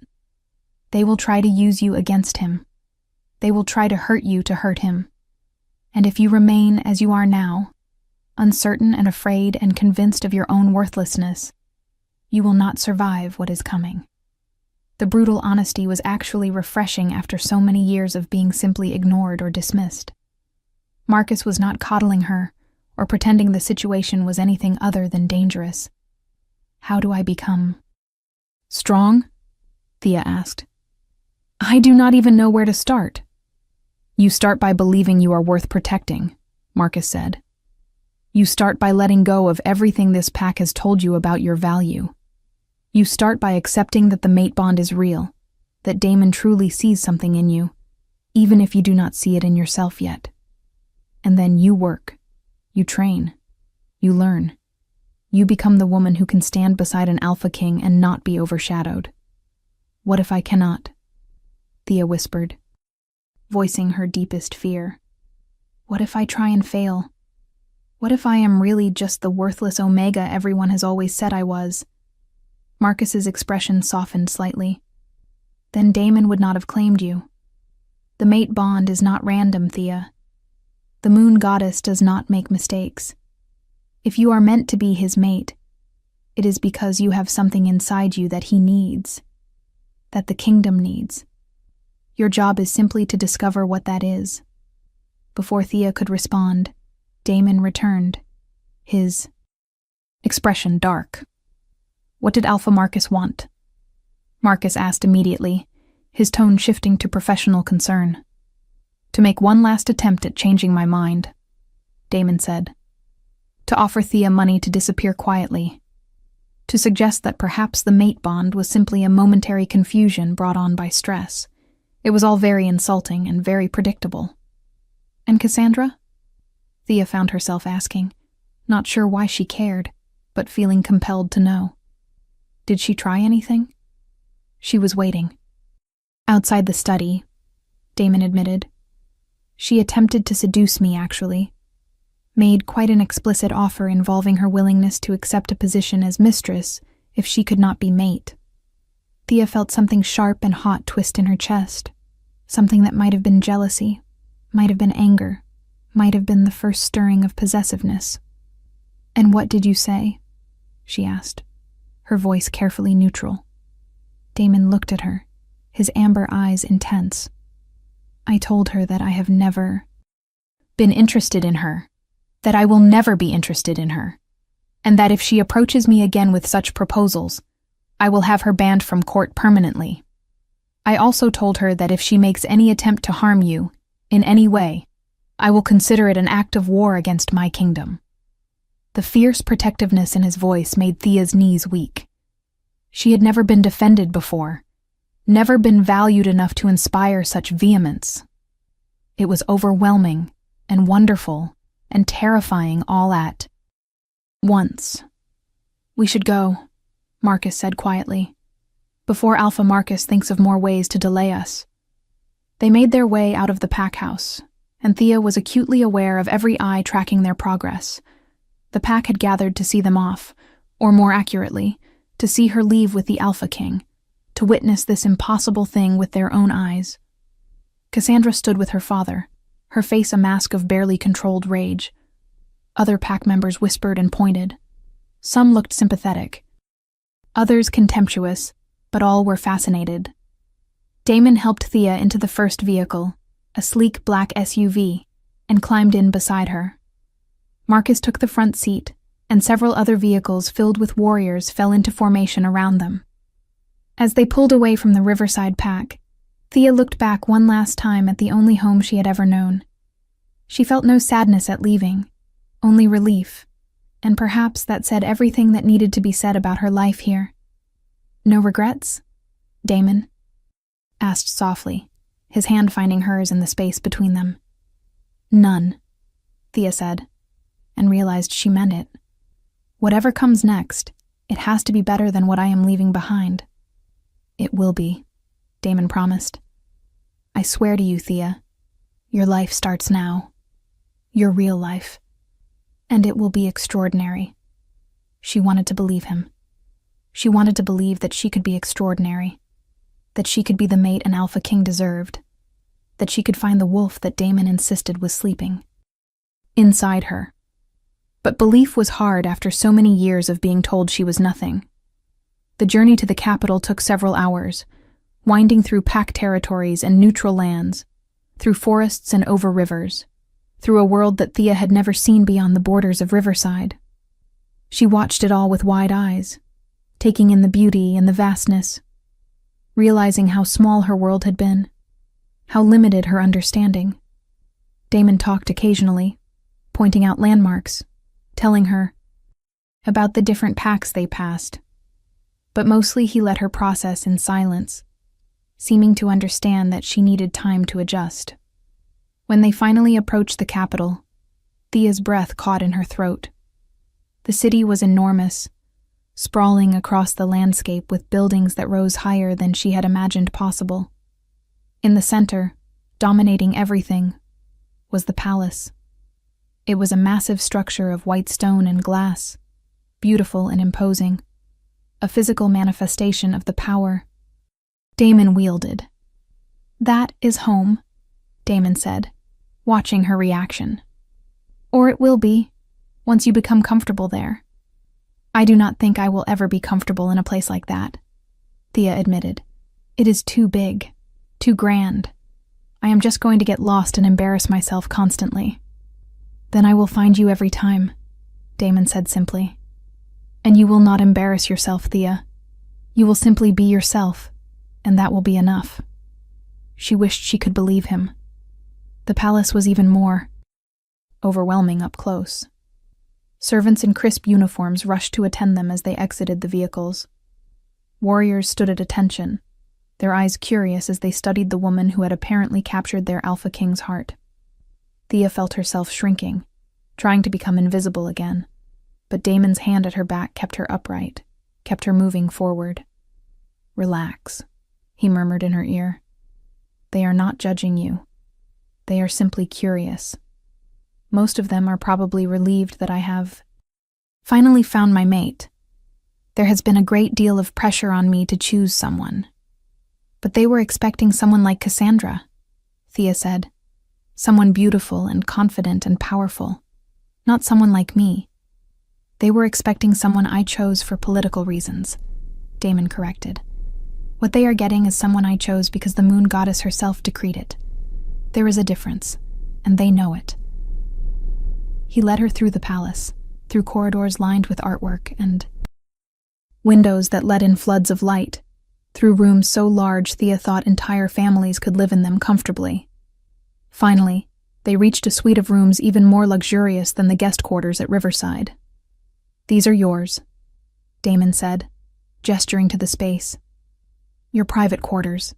They will try to use you against him. They will try to hurt him. And if you remain as you are now, uncertain and afraid and convinced of your own worthlessness, you will not survive what is coming. The brutal honesty was actually refreshing after so many years of being simply ignored or dismissed. Marcus was not coddling her or pretending the situation was anything other than dangerous. How do I become strong? Thea asked. I do not even know where to start. You start by believing you are worth protecting, Marcus said. You start by letting go of everything this pack has told you about your value. You start by accepting that the mate bond is real, that Damon truly sees something in you, even if you do not see it in yourself yet. And then you work, you train, you learn. You become the woman who can stand beside an Alpha King and not be overshadowed. What if I cannot? Thea whispered, voicing her deepest fear. What if I try and fail? What if I am really just the worthless Omega everyone has always said I was? Marcus's expression softened slightly. Then Damon would not have claimed you. The mate bond is not random, Thea. The moon goddess does not make mistakes. If you are meant to be his mate, it is because you have something inside you that he needs, that the kingdom needs. Your job is simply to discover what that is. Before Thea could respond, Damon returned, his expression dark. What did Alpha Marcus want? Marcus asked immediately, his tone shifting to professional concern. To make one last attempt at changing my mind, Damon said. To offer Thea money to disappear quietly. To suggest that perhaps the mate bond was simply a momentary confusion brought on by stress. It was all very insulting and very predictable. And Cassandra? Thea found herself asking, not sure why she cared, but feeling compelled to know. Did she try anything? She was waiting. Outside the study, Damon admitted. She attempted to seduce me, actually. Made quite an explicit offer involving her willingness to accept a position as mistress if she could not be mate. Thea felt something sharp and hot twist in her chest. Something that might have been jealousy, might have been anger, might have been the first stirring of possessiveness. And what did you say? She asked, her voice carefully neutral. Damon looked at her, his amber eyes intense. I told her that I have never been interested in her, that I will never be interested in her, and that if she approaches me again with such proposals, I will have her banned from court permanently. I also told her that if she makes any attempt to harm you, in any way, I will consider it an act of war against my kingdom." The fierce protectiveness in his voice made Thea's knees weak. She had never been defended before, never been valued enough to inspire such vehemence. It was overwhelming and wonderful and terrifying all at once. "We should go," Marcus said quietly, "before Alpha Marcus thinks of more ways to delay us." They made their way out of the pack house, and Thea was acutely aware of every eye tracking their progress. The pack had gathered to see them off, or more accurately, to see her leave with the Alpha King, to witness this impossible thing with their own eyes. Cassandra stood with her father, her face a mask of barely controlled rage. Other pack members whispered and pointed. Some looked sympathetic, others contemptuous, but all were fascinated. Damon helped Thea into the first vehicle, a sleek black SUV, and climbed in beside her. Marcus took the front seat, and several other vehicles filled with warriors fell into formation around them. As they pulled away from the Riverside pack, Thea looked back one last time at the only home she had ever known. She felt no sadness at leaving, only relief, and perhaps that said everything that needed to be said about her life here. "No regrets?" Damon asked softly, his hand finding hers in the space between them. "None," Thea said, and realized she meant it. "Whatever comes next, it has to be better than what I am leaving behind." "It will be," Damon promised. "I swear to you, Thea, your life starts now. Your real life. And it will be extraordinary." She wanted to believe him. She wanted to believe that she could be extraordinary, that she could be the mate an Alpha King deserved, that she could find the wolf that Damon insisted was sleeping inside her. But belief was hard after so many years of being told she was nothing. The journey to the capital took several hours, winding through pack territories and neutral lands, through forests and over rivers, through a world that Thea had never seen beyond the borders of Riverside. She watched it all with wide eyes, taking in the beauty and the vastness, realizing how small her world had been, how limited her understanding. Damon talked occasionally, pointing out landmarks, telling her about the different packs they passed, but mostly he let her process in silence, seeming to understand that she needed time to adjust. When they finally approached the capital, Thea's breath caught in her throat. The city was enormous, sprawling across the landscape with buildings that rose higher than she had imagined possible. In the center, dominating everything, was the palace. It was a massive structure of white stone and glass, beautiful and imposing, a physical manifestation of the power Damon wielded. "That is home," Damon said, watching her reaction. "Or it will be, once you become comfortable there." "I do not think I will ever be comfortable in a place like that," Thea admitted. "It is too big, too grand. I am just going to get lost and embarrass myself constantly." "Then I will find you every time," Damon said simply. "And you will not embarrass yourself, Thea. You will simply be yourself, and that will be enough." She wished she could believe him. The palace was even more overwhelming up close. Servants in crisp uniforms rushed to attend them as they exited the vehicles. Warriors stood at attention, their eyes curious as they studied the woman who had apparently captured their Alpha King's heart. Thea felt herself shrinking, trying to become invisible again, but Damon's hand at her back kept her upright, kept her moving forward. "Relax," he murmured in her ear. "They are not judging you. They are simply curious. Most of them are probably relieved that I have finally found my mate. There has been a great deal of pressure on me to choose someone. But they were expecting someone like Cassandra," Thea said. "Someone beautiful and confident and powerful. Not someone like me. They were expecting someone I chose for political reasons," Damon corrected. "What they are getting is someone I chose because the moon goddess herself decreed it. There is a difference, and they know it." He led her through the palace, through corridors lined with artwork and windows that let in floods of light, through rooms so large Thea thought entire families could live in them comfortably. Finally, they reached a suite of rooms even more luxurious than the guest quarters at Riverside. "These are yours," Damon said, gesturing to the space. "Your private quarters.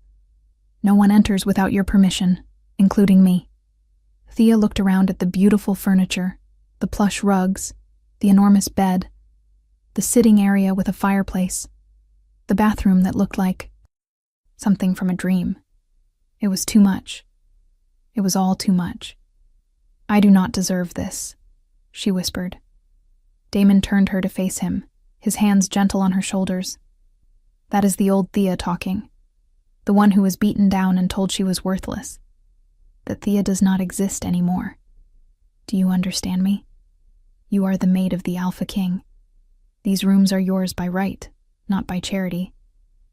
No one enters without your permission, including me." Thea looked around at the beautiful furniture, the plush rugs, the enormous bed, the sitting area with a fireplace, the bathroom that looked like something from a dream. It was too much. It was all too much. "I do not deserve this," she whispered. Damon turned her to face him, his hands gentle on her shoulders. "That is the old Thea talking, the one who was beaten down and told she was worthless. That Thea does not exist anymore. Do you understand me? You are the maid of the Alpha King. These rooms are yours by right, not by charity,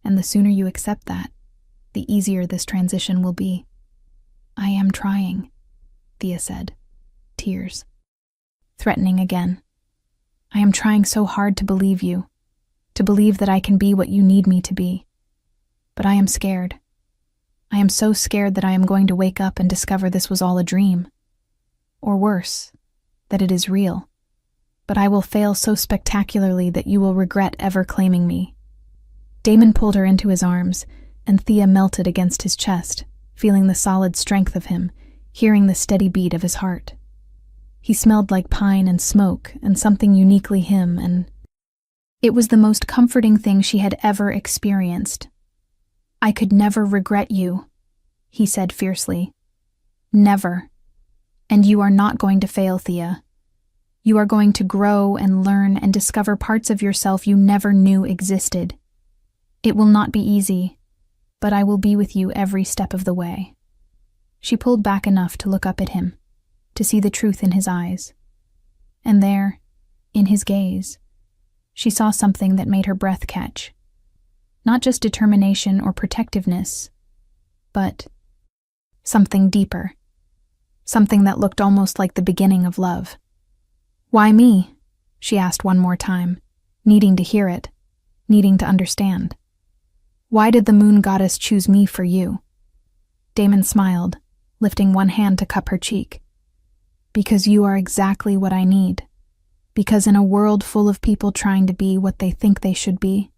and the sooner you accept that, the easier this transition will be." "I am trying," Thea said, tears threatening again. "I am trying so hard to believe you, to believe that I can be what you need me to be. But I am scared. I am so scared that I am going to wake up and discover this was all a dream. Or worse, that it is real. But I will fail so spectacularly that you will regret ever claiming me." Damon pulled her into his arms, and Thea melted against his chest, feeling the solid strength of him, hearing the steady beat of his heart. He smelled like pine and smoke and something uniquely him, and it was the most comforting thing she had ever experienced. "I could never regret you," he said fiercely. "Never. And you are not going to fail, Thea. You are going to grow and learn and discover parts of yourself you never knew existed. It will not be easy, but I will be with you every step of the way." She pulled back enough to look up at him, to see the truth in his eyes. And there, in his gaze, she saw something that made her breath catch. Not just determination or protectiveness, but something deeper. Something that looked almost like the beginning of love. "Why me?" she asked one more time, needing to hear it, needing to understand. "Why did the moon goddess choose me for you?" Damon smiled, lifting one hand to cup her cheek. "Because you are exactly what I need. Because in a world full of people trying to be what they think they should be,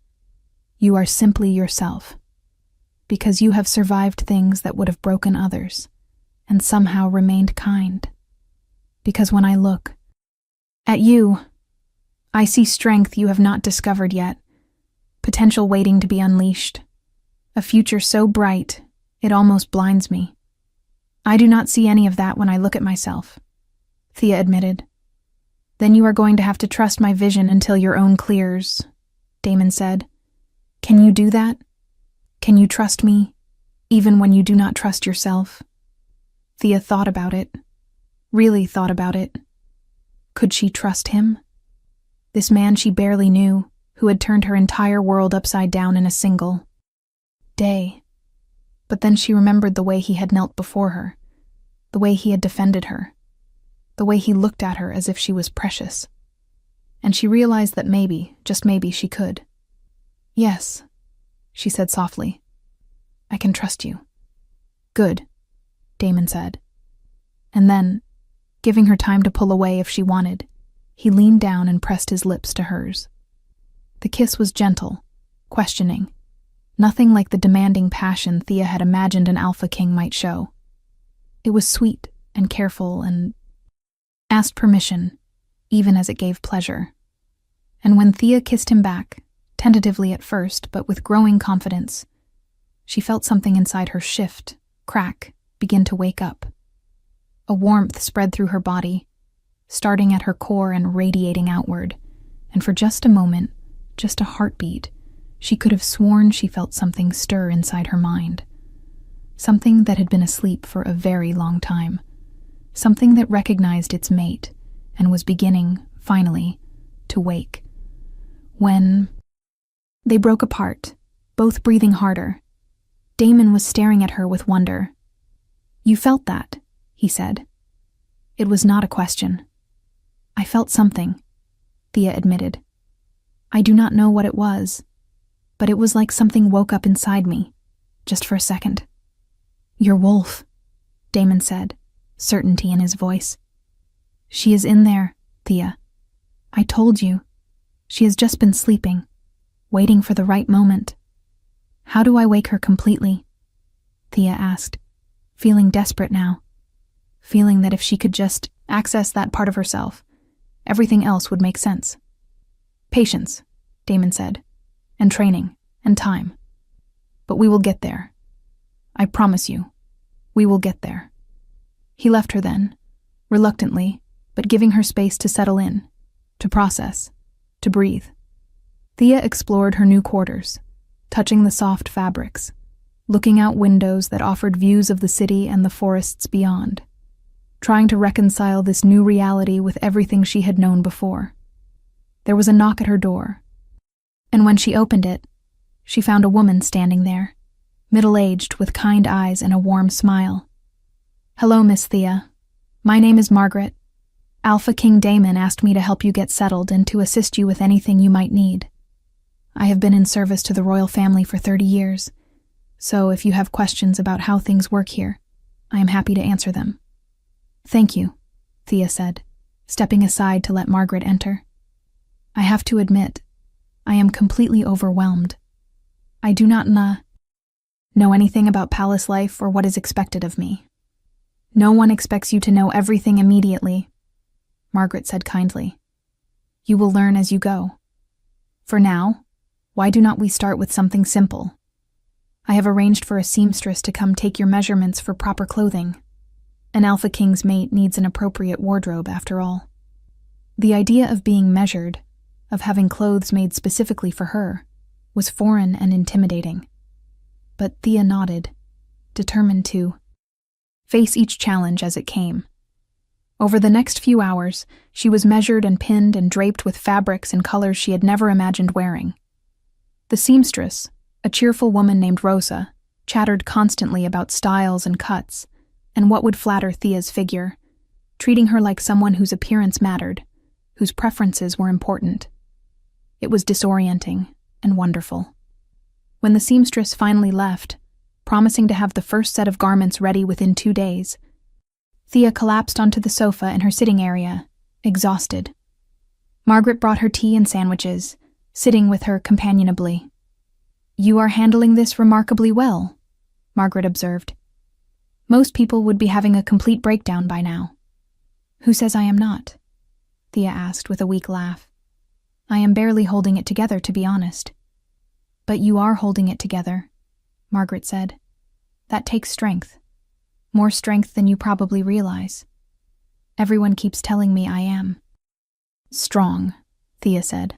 you are simply yourself. Because you have survived things that would have broken others, and somehow remained kind. Because when I look at you, I see strength you have not discovered yet, potential waiting to be unleashed, a future so bright it almost blinds me. I do not see any of that when I look at myself," Thea admitted. "Then you are going to have to trust my vision until your own clears," Damon said. "Can you do that? Can you trust me, even when you do not trust yourself?" Thea thought about it, really thought about it. Could she trust him? This man she barely knew, who had turned her entire world upside down in a single day. But then she remembered the way he had knelt before her, the way he had defended her, the way he looked at her as if she was precious. And she realized that maybe, just maybe, she could. "Yes," she said softly. "I can trust you." "Good," Damon said. And then, giving her time to pull away if she wanted, he leaned down and pressed his lips to hers. The kiss was gentle, questioning, nothing like the demanding passion Thea had imagined an Alpha King might show. It was sweet and careful and asked permission, even as it gave pleasure. And when Thea kissed him back, tentatively at first, but with growing confidence, she felt something inside her shift, crack, begin to wake up. A warmth spread through her body, starting at her core and radiating outward, and for just a moment, just a heartbeat, she could have sworn she felt something stir inside her mind. Something that had been asleep for a very long time. Something that recognized its mate and was beginning, finally, to wake. When they broke apart, both breathing harder, Damon was staring at her with wonder. "You felt that," he said. It was not a question. "I felt something," Thea admitted. "I do not know what it was, but it was like something woke up inside me, just for a second. "Your wolf," Damon said, certainty in his voice. "She is in there, Thea. I told you. She has just been sleeping, waiting for the right moment." "How do I wake her completely?" Thea asked, feeling desperate now, feeling that if she could just access that part of herself, everything else would make sense. "Patience," Damon said, "and training, and time. But we will get there. I promise you, we will get there." He left her then, reluctantly, but giving her space to settle in, to process, to breathe. Thea explored her new quarters, touching the soft fabrics, looking out windows that offered views of the city and the forests beyond, trying to reconcile this new reality with everything she had known before. There was a knock at her door, and when she opened it, she found a woman standing there, middle-aged with kind eyes and a warm smile. "Hello, Miss Thea. My name is Margaret. Alpha King Damon asked me to help you get settled and to assist you with anything you might need. I have been in service to the royal family for 30 years, so if you have questions about how things work here, I am happy to answer them." "Thank you," Thea said, stepping aside to let Margaret enter. "I have to admit, I am completely overwhelmed. I do not know anything about palace life or what is expected of me." "No one expects you to know everything immediately," Margaret said kindly. "You will learn as you go. For now, why do not we start with something simple? I have arranged for a seamstress to come take your measurements for proper clothing. An Alpha King's mate needs an appropriate wardrobe, after all." The idea of being measured, of having clothes made specifically for her, was foreign and intimidating. But Thea nodded, determined to face each challenge as it came. Over the next few hours, she was measured and pinned and draped with fabrics and colors she had never imagined wearing. The seamstress, a cheerful woman named Rosa, chattered constantly about styles and cuts, and what would flatter Thea's figure, treating her like someone whose appearance mattered, whose preferences were important. It was disorienting and wonderful. When the seamstress finally left, promising to have the first set of garments ready within 2 days, Thea collapsed onto the sofa in her sitting area, exhausted. Margaret brought her tea and sandwiches, sitting with her companionably. "You are handling this remarkably well," Margaret observed. "Most people would be having a complete breakdown by now." "Who says I am not?" Thea asked with a weak laugh. "I am barely holding it together, to be honest." "But you are holding it together," Margaret said. "That takes strength. More strength than you probably realize. Everyone keeps telling me I am strong," Thea said.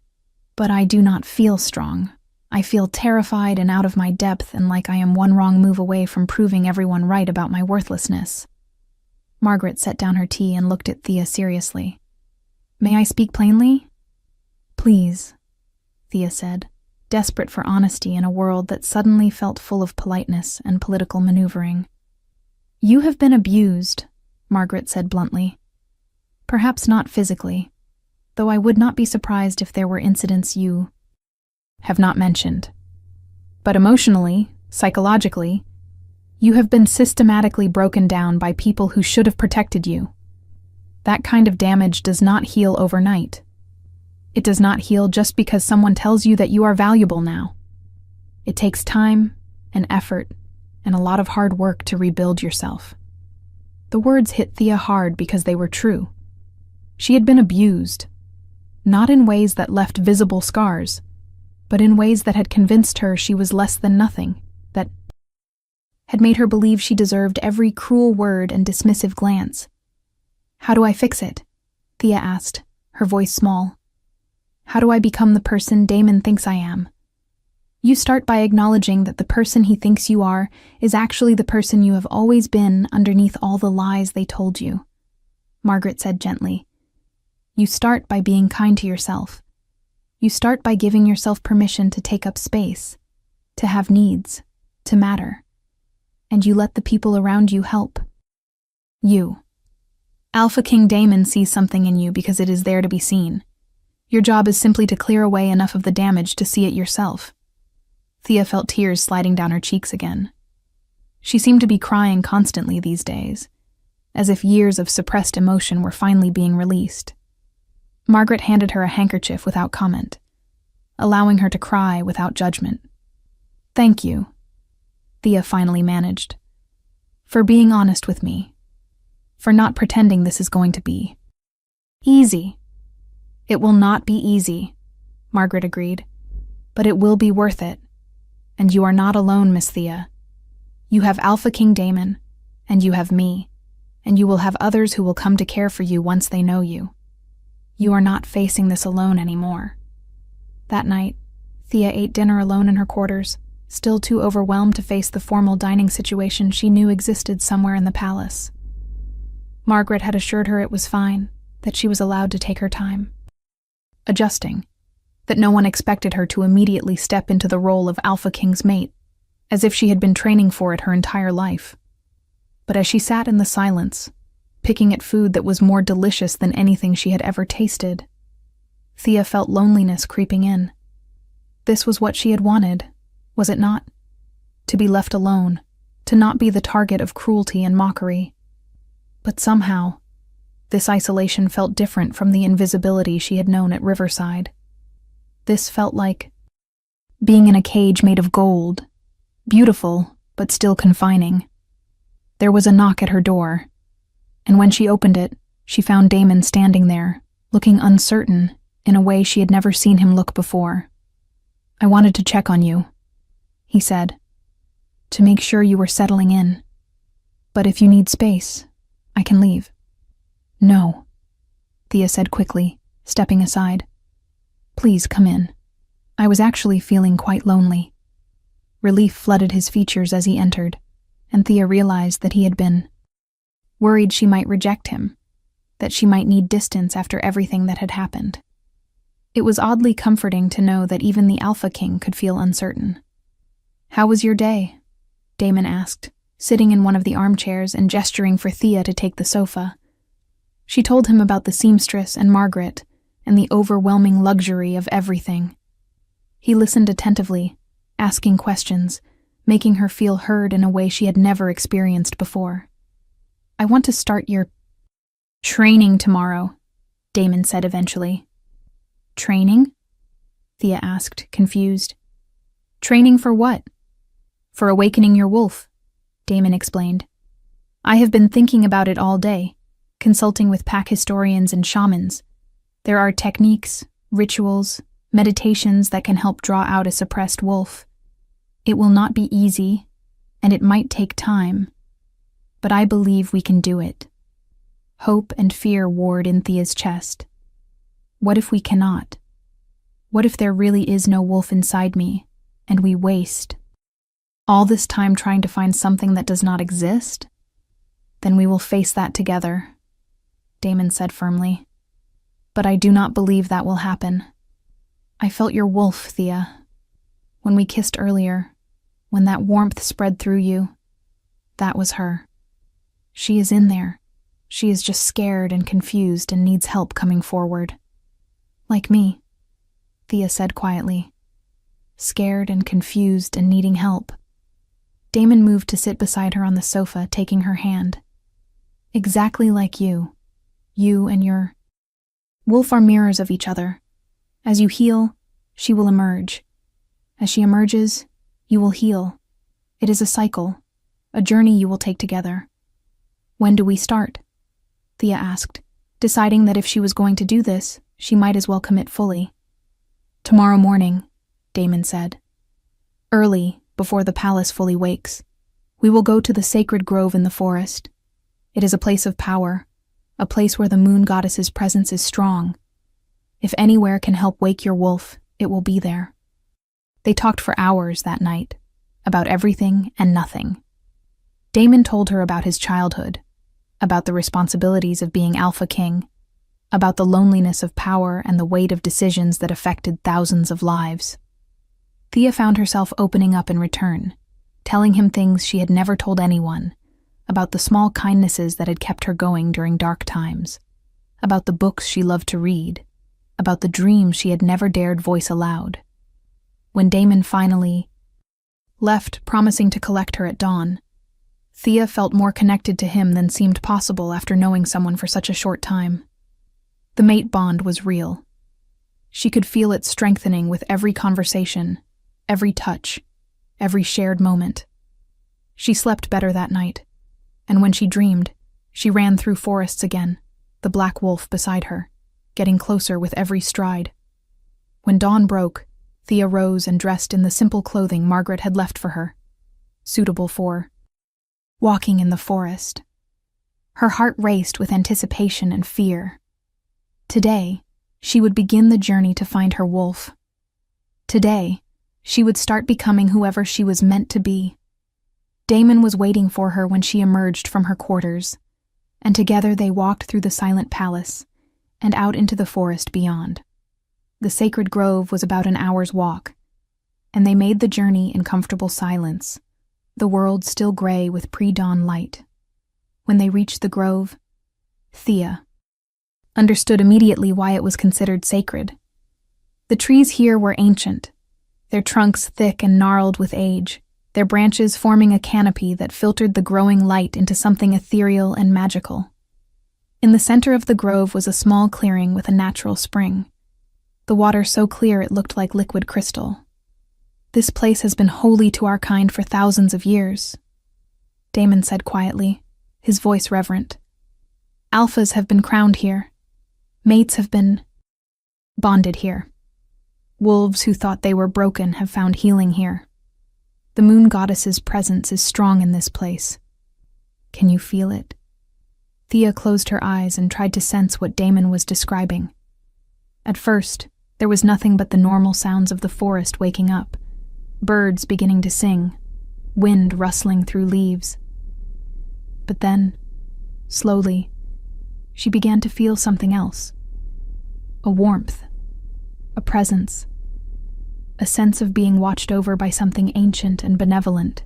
"But I do not feel strong. I feel terrified and out of my depth and like I am one wrong move away from proving everyone right about my worthlessness." Margaret set down her tea and looked at Thea seriously. "May I speak plainly?" "Please," Thea said, desperate for honesty in a world that suddenly felt full of politeness and political maneuvering. "You have been abused," Margaret said bluntly. "Perhaps not physically, though I would not be surprised if there were incidents you have not mentioned. But emotionally, psychologically, you have been systematically broken down by people who should have protected you. That kind of damage does not heal overnight. It does not heal just because someone tells you that you are valuable now. It takes time and effort and a lot of hard work to rebuild yourself." The words hit Thea hard because they were true. She had been abused, not in ways that left visible scars, but in ways that had convinced her she was less than nothing, that had made her believe she deserved every cruel word and dismissive glance. "How do I fix it?" Thea asked, her voice small. "How do I become the person Damon thinks I am?" "You start by acknowledging that the person he thinks you are is actually the person you have always been underneath all the lies they told you," Margaret said gently. "You start by being kind to yourself. You start by giving yourself permission to take up space, to have needs, to matter. And you let the people around you help. You. Alpha King Damon sees something in you because it is there to be seen. Your job is simply to clear away enough of the damage to see it yourself. Thea felt tears sliding down her cheeks again. She seemed to be crying constantly these days, as if years of suppressed emotion were finally being released. Margaret handed her a handkerchief without comment, allowing her to cry without judgment. "Thank you," Thea finally managed, "for being honest with me, for not pretending this is going to be easy." "It will not be easy," Margaret agreed, "but it will be worth it. And you are not alone, Miss Thea. You have Alpha King Damon, and you have me, and you will have others who will come to care for you once they know you. You are not facing this alone anymore." That night, Thea ate dinner alone in her quarters, still too overwhelmed to face the formal dining situation she knew existed somewhere in the palace. Margaret had assured her it was fine, that she was allowed to take her time. Adjusting, that no one expected her to immediately step into the role of Alpha King's mate, as if she had been training for it her entire life. But as she sat in the silence, picking at food that was more delicious than anything she had ever tasted, Thea felt loneliness creeping in. This was what she had wanted, was it not? To be left alone, to not be the target of cruelty and mockery. But somehow, this isolation felt different from the invisibility she had known at Riverside. This felt like being in a cage made of gold, beautiful but still confining. There was a knock at her door, and when she opened it, she found Damon standing there, looking uncertain in a way she had never seen him look before. "I wanted to check on you," he said, "to make sure you were settling in. But if you need space, I can leave." "No," Thea said quickly, stepping aside. "Please come in. I was actually feeling quite lonely." Relief flooded his features as he entered, and Thea realized that he had been worried she might reject him, that she might need distance after everything that had happened. It was oddly comforting to know that even the Alpha King could feel uncertain. "How was your day?" Damon asked, sitting in one of the armchairs and gesturing for Thea to take the sofa. She told him about the seamstress and Margaret and the overwhelming luxury of everything. He listened attentively, asking questions, making her feel heard in a way she had never experienced before. "I want to start your training tomorrow," Damon said eventually. "Training?" Thea asked, confused. "Training for what?" "For awakening your wolf," Damon explained. "I have been thinking about it all day, consulting with pack historians and shamans. There are techniques, rituals, meditations that can help draw out a suppressed wolf. It will not be easy, and it might take time, but I believe we can do it." Hope and fear warred in Thea's chest. What if we cannot? What if there really is no wolf inside me, and we waste all this time trying to find something that does not exist? "Then we will face that together," Damon said firmly. "But I do not believe that will happen. I felt your wolf, Thea. When we kissed earlier, when that warmth spread through you, that was her. She is in there. She is just scared and confused and needs help coming forward. Like me," Thea said quietly. "Scared and confused and needing help." Damon moved to sit beside her on the sofa, taking her hand. "Exactly like you. You and your wolf are mirrors of each other. As you heal, she will emerge. As she emerges, you will heal. It is a cycle, a journey you will take together." "When do we start?" Thea asked, deciding that if she was going to do this, she might as well commit fully. "Tomorrow morning," Damon said. "Early, before the palace fully wakes. We will go to the sacred grove in the forest. It is a place of power, a place where the moon goddess's presence is strong. If anywhere can help wake your wolf, it will be there." They talked for hours that night, about everything and nothing. Damon told her about his childhood, about the responsibilities of being Alpha King, about the loneliness of power and the weight of decisions that affected thousands of lives. Thea found herself opening up in return, telling him things she had never told anyone, about the small kindnesses that had kept her going during dark times, about the books she loved to read, about the dreams she had never dared voice aloud. When Damon finally, left promising to collect her at dawn. Thea felt more connected to him than seemed possible after knowing someone for such a short time. The mate bond was real. She could feel it strengthening with every conversation, every touch, every shared moment. She slept better that night, and when she dreamed, she ran through forests again, the black wolf beside her, getting closer with every stride. When dawn broke, Thea rose and dressed in the simple clothing Margaret had left for her, suitable for walking in the forest. Her heart raced with anticipation and fear. Today, she would begin the journey to find her wolf. Today, she would start becoming whoever she was meant to be. Damon was waiting for her when she emerged from her quarters, and together they walked through the silent palace and out into the forest beyond. The sacred grove was about an hour's walk, and they made the journey in comfortable silence, the world still gray with pre-dawn light. When they reached the grove, Thea understood immediately why it was considered sacred. The trees here were ancient, their trunks thick and gnarled with age, their branches forming a canopy that filtered the growing light into something ethereal and magical. In the center of the grove was a small clearing with a natural spring, the water so clear it looked like liquid crystal. "This place has been holy to our kind for thousands of years," Damon said quietly, his voice reverent. "Alphas have been crowned here. Mates have been bonded here. Wolves who thought they were broken have found healing here. The moon goddess's presence is strong in this place. Can you feel it?" Thea closed her eyes and tried to sense what Damon was describing. At first, there was nothing but the normal sounds of the forest waking up, birds beginning to sing, wind rustling through leaves. But then, slowly, she began to feel something else. A warmth, a presence, a sense of being watched over by something ancient and benevolent.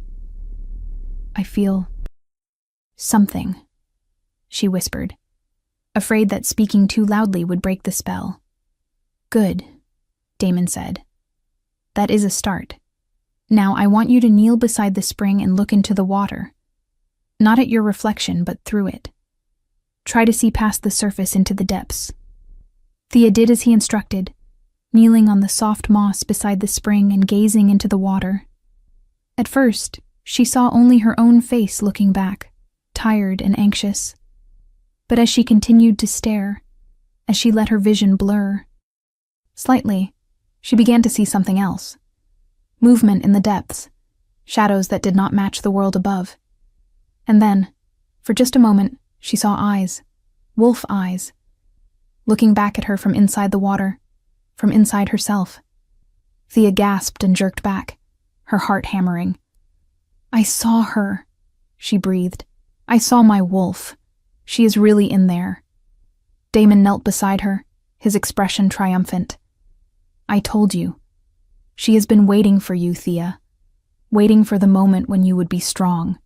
"I feel something," she whispered, afraid that speaking too loudly would break the spell. "Good," Damon said. "That is a start. Now I want you to kneel beside the spring and look into the water. Not at your reflection, but through it. Try to see past the surface into the depths." Thea did as he instructed, kneeling on the soft moss beside the spring and gazing into the water. At first, she saw only her own face looking back, tired and anxious. But as she continued to stare, as she let her vision blur, slightly, she began to see something else. Movement in the depths, shadows that did not match the world above. And then, for just a moment, she saw eyes, wolf eyes, looking back at her from inside the water, from inside herself. Thea gasped and jerked back, her heart hammering. "I saw her," she breathed. "I saw my wolf. She is really in there." Damon knelt beside her, his expression triumphant. "I told you. She has been waiting for you, Thea. Waiting for the moment when you would be strong.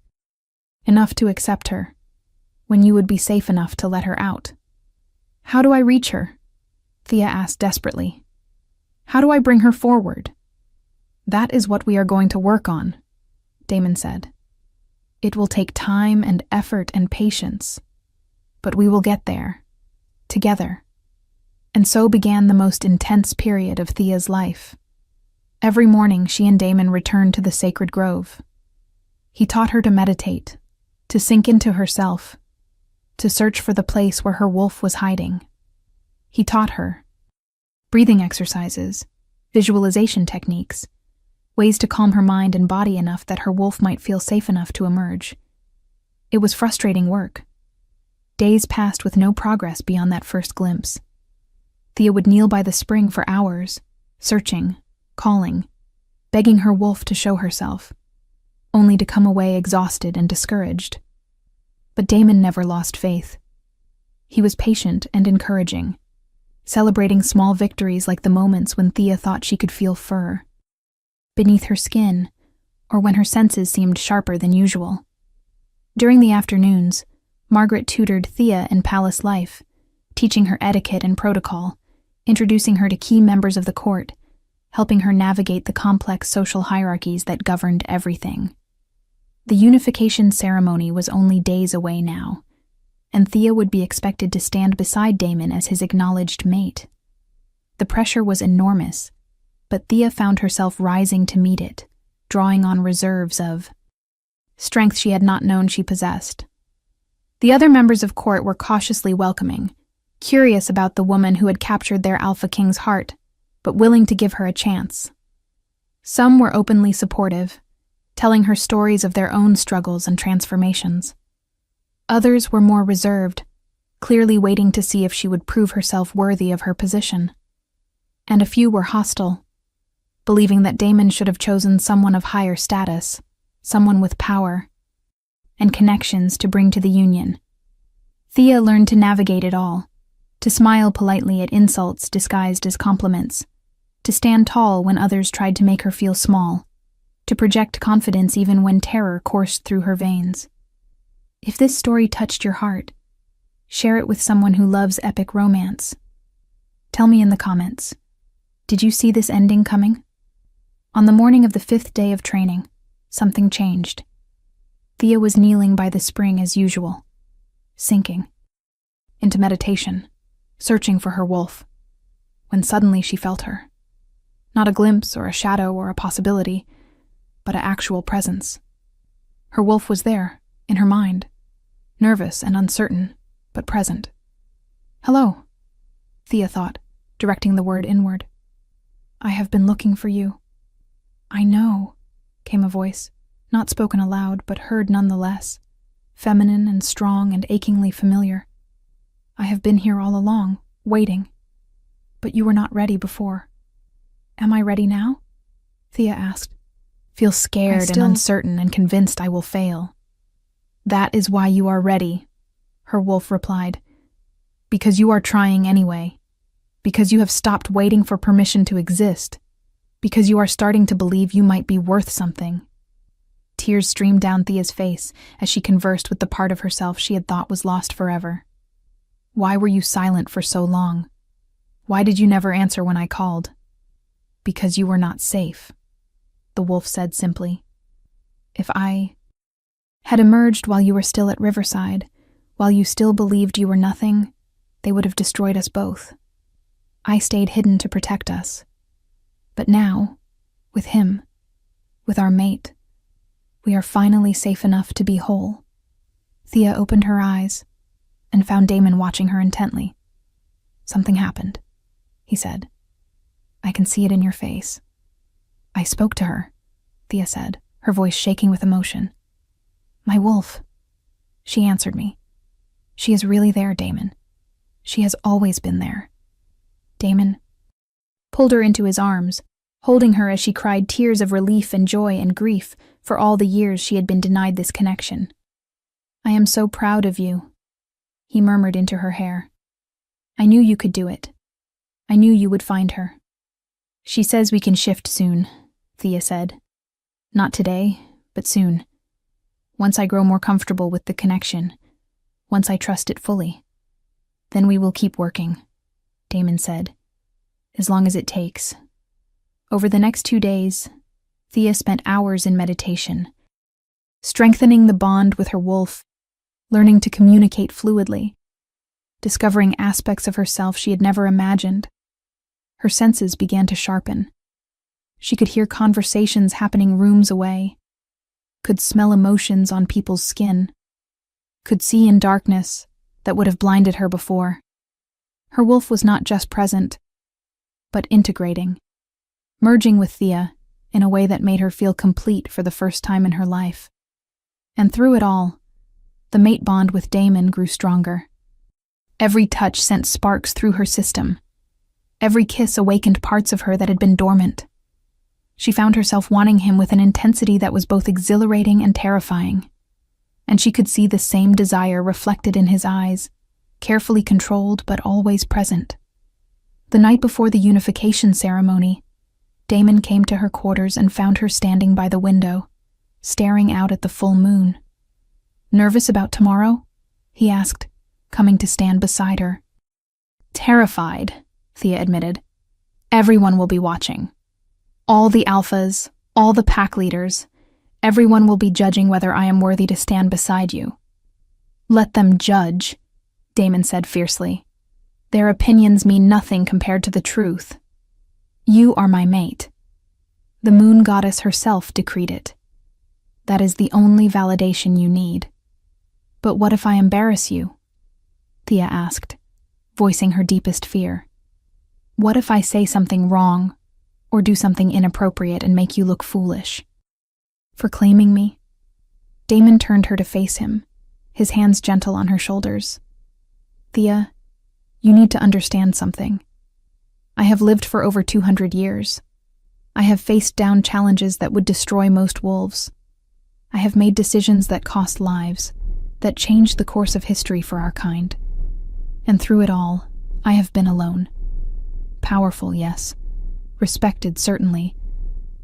Enough to accept her. When you would be safe enough to let her out." "How do I reach her?" Thea asked desperately. "How do I bring her forward?" "That is what we are going to work on," Damon said. "It will take time and effort and patience, but we will get there, together." And so began the most intense period of Thea's life. Every morning she and Damon returned to the sacred grove. He taught her to meditate, to sink into herself, to search for the place where her wolf was hiding. He taught her breathing exercises, visualization techniques, ways to calm her mind and body enough that her wolf might feel safe enough to emerge. It was frustrating work. Days passed with no progress beyond that first glimpse. Thea would kneel by the spring for hours, searching, calling, begging her wolf to show herself, only to come away exhausted and discouraged. But Damon never lost faith. He was patient and encouraging, celebrating small victories like the moments when Thea thought she could feel fur beneath her skin, or when her senses seemed sharper than usual. During the afternoons, Margaret tutored Thea in palace life, teaching her etiquette and protocol, introducing her to key members of the court, helping her navigate the complex social hierarchies that governed everything. The unification ceremony was only days away now, and Thea would be expected to stand beside Damon as his acknowledged mate. The pressure was enormous, but Thea found herself rising to meet it, drawing on reserves of strength she had not known she possessed. The other members of court were cautiously welcoming, curious about the woman who had captured their Alpha King's heart, but willing to give her a chance. Some were openly supportive, telling her stories of their own struggles and transformations. Others were more reserved, clearly waiting to see if she would prove herself worthy of her position. And a few were hostile, believing that Damon should have chosen someone of higher status, someone with power and connections to bring to the union. Thea learned to navigate it all, to smile politely at insults disguised as compliments, to stand tall when others tried to make her feel small, to project confidence even when terror coursed through her veins. If this story touched your heart, share it with someone who loves epic romance. Tell me in the comments, did you see this ending coming? On the morning of the 5th day of training, something changed. Thea was kneeling by the spring as usual, sinking into meditation, searching for her wolf, when suddenly she felt her. Not a glimpse or a shadow or a possibility, but an actual presence. Her wolf was there, in her mind, nervous and uncertain, but present. "Hello," Thea thought, directing the word inward. "I have been looking for you." "I know," came a voice, not spoken aloud, but heard nonetheless, feminine and strong and achingly familiar. "I have been here all along, waiting. But you were not ready before." "Am I ready now?" Thea asked. "Feel scared and uncertain and convinced I will fail." "That is why you are ready," her wolf replied. "Because you are trying anyway. Because you have stopped waiting for permission to exist. Because you are starting to believe you might be worth something." Tears streamed down Thea's face as she conversed with the part of herself she had thought was lost forever. "Why were you silent for so long? Why did you never answer when I called?" "Because you were not safe," the wolf said simply. "If I had emerged while you were still at Riverside, while you still believed you were nothing, they would have destroyed us both. I stayed hidden to protect us. But now, with him, with our mate, we are finally safe enough to be whole." Thea opened her eyes and found Damon watching her intently. "Something happened," he said. "I can see it in your face." "I spoke to her," Thea said, her voice shaking with emotion. "My wolf. She answered me. She is really there, Damon. She has always been there." Damon pulled her into his arms, holding her as she cried tears of relief and joy and grief for all the years she had been denied this connection. "I am so proud of you," he murmured into her hair. "I knew you could do it. I knew you would find her." "She says we can shift soon," Thea said. "Not today, but soon. Once I grow more comfortable with the connection, once I trust it fully. Then we will keep working," Damon said, "as long as it takes." Over the next 2 days, Thea spent hours in meditation, strengthening the bond with her wolf, learning to communicate fluidly, discovering aspects of herself she had never imagined. Her senses began to sharpen. She could hear conversations happening rooms away, could smell emotions on people's skin, could see in darkness that would have blinded her before. Her wolf was not just present, but integrating, merging with Thea in a way that made her feel complete for the first time in her life. And through it all, the mate bond with Damon grew stronger. Every touch sent sparks through her system. Every kiss awakened parts of her that had been dormant. She found herself wanting him with an intensity that was both exhilarating and terrifying. And she could see the same desire reflected in his eyes, carefully controlled but always present. The night before the unification ceremony, Damon came to her quarters and found her standing by the window, staring out at the full moon. "Nervous about tomorrow?" he asked, coming to stand beside her. "Terrified," Thea admitted. "Everyone will be watching. All the alphas, all the pack leaders, everyone will be judging whether I am worthy to stand beside you. Let them judge, Damon said fiercely. Their opinions mean nothing compared to the truth. You are my mate. The moon goddess herself decreed it. That is the only validation you need. But what if I embarrass you? Thea asked, voicing her deepest fear. What if I say something wrong, or do something inappropriate and make you look foolish? For claiming me? Damon turned her to face him, his hands gentle on her shoulders. Thea, you need to understand something. I have lived for over 200 years. I have faced down challenges that would destroy most wolves. I have made decisions that cost lives, that changed the course of history for our kind. And through it all, I have been alone. Powerful, yes. Respected, certainly.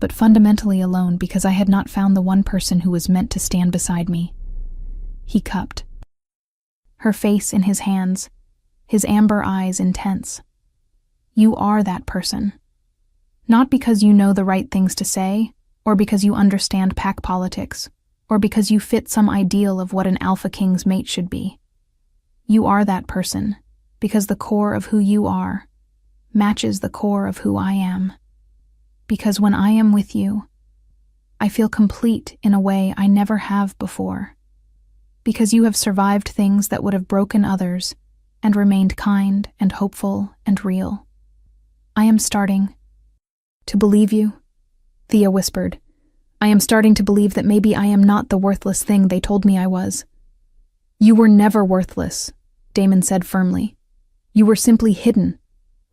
But fundamentally alone because I had not found the one person who was meant to stand beside me. He cupped. Her face in his hands, his amber eyes intense. You are that person. Not because you know the right things to say, or because you understand pack politics, or because you fit some ideal of what an alpha king's mate should be. You are that person because the core of who you are matches the core of who I am. Because when I am with you, I feel complete in a way I never have before. Because you have survived things that would have broken others and remained kind and hopeful and real. I am starting to believe you, Thea whispered. I am starting to believe that maybe I am not the worthless thing they told me I was. You were never worthless, Damon said firmly. You were simply hidden,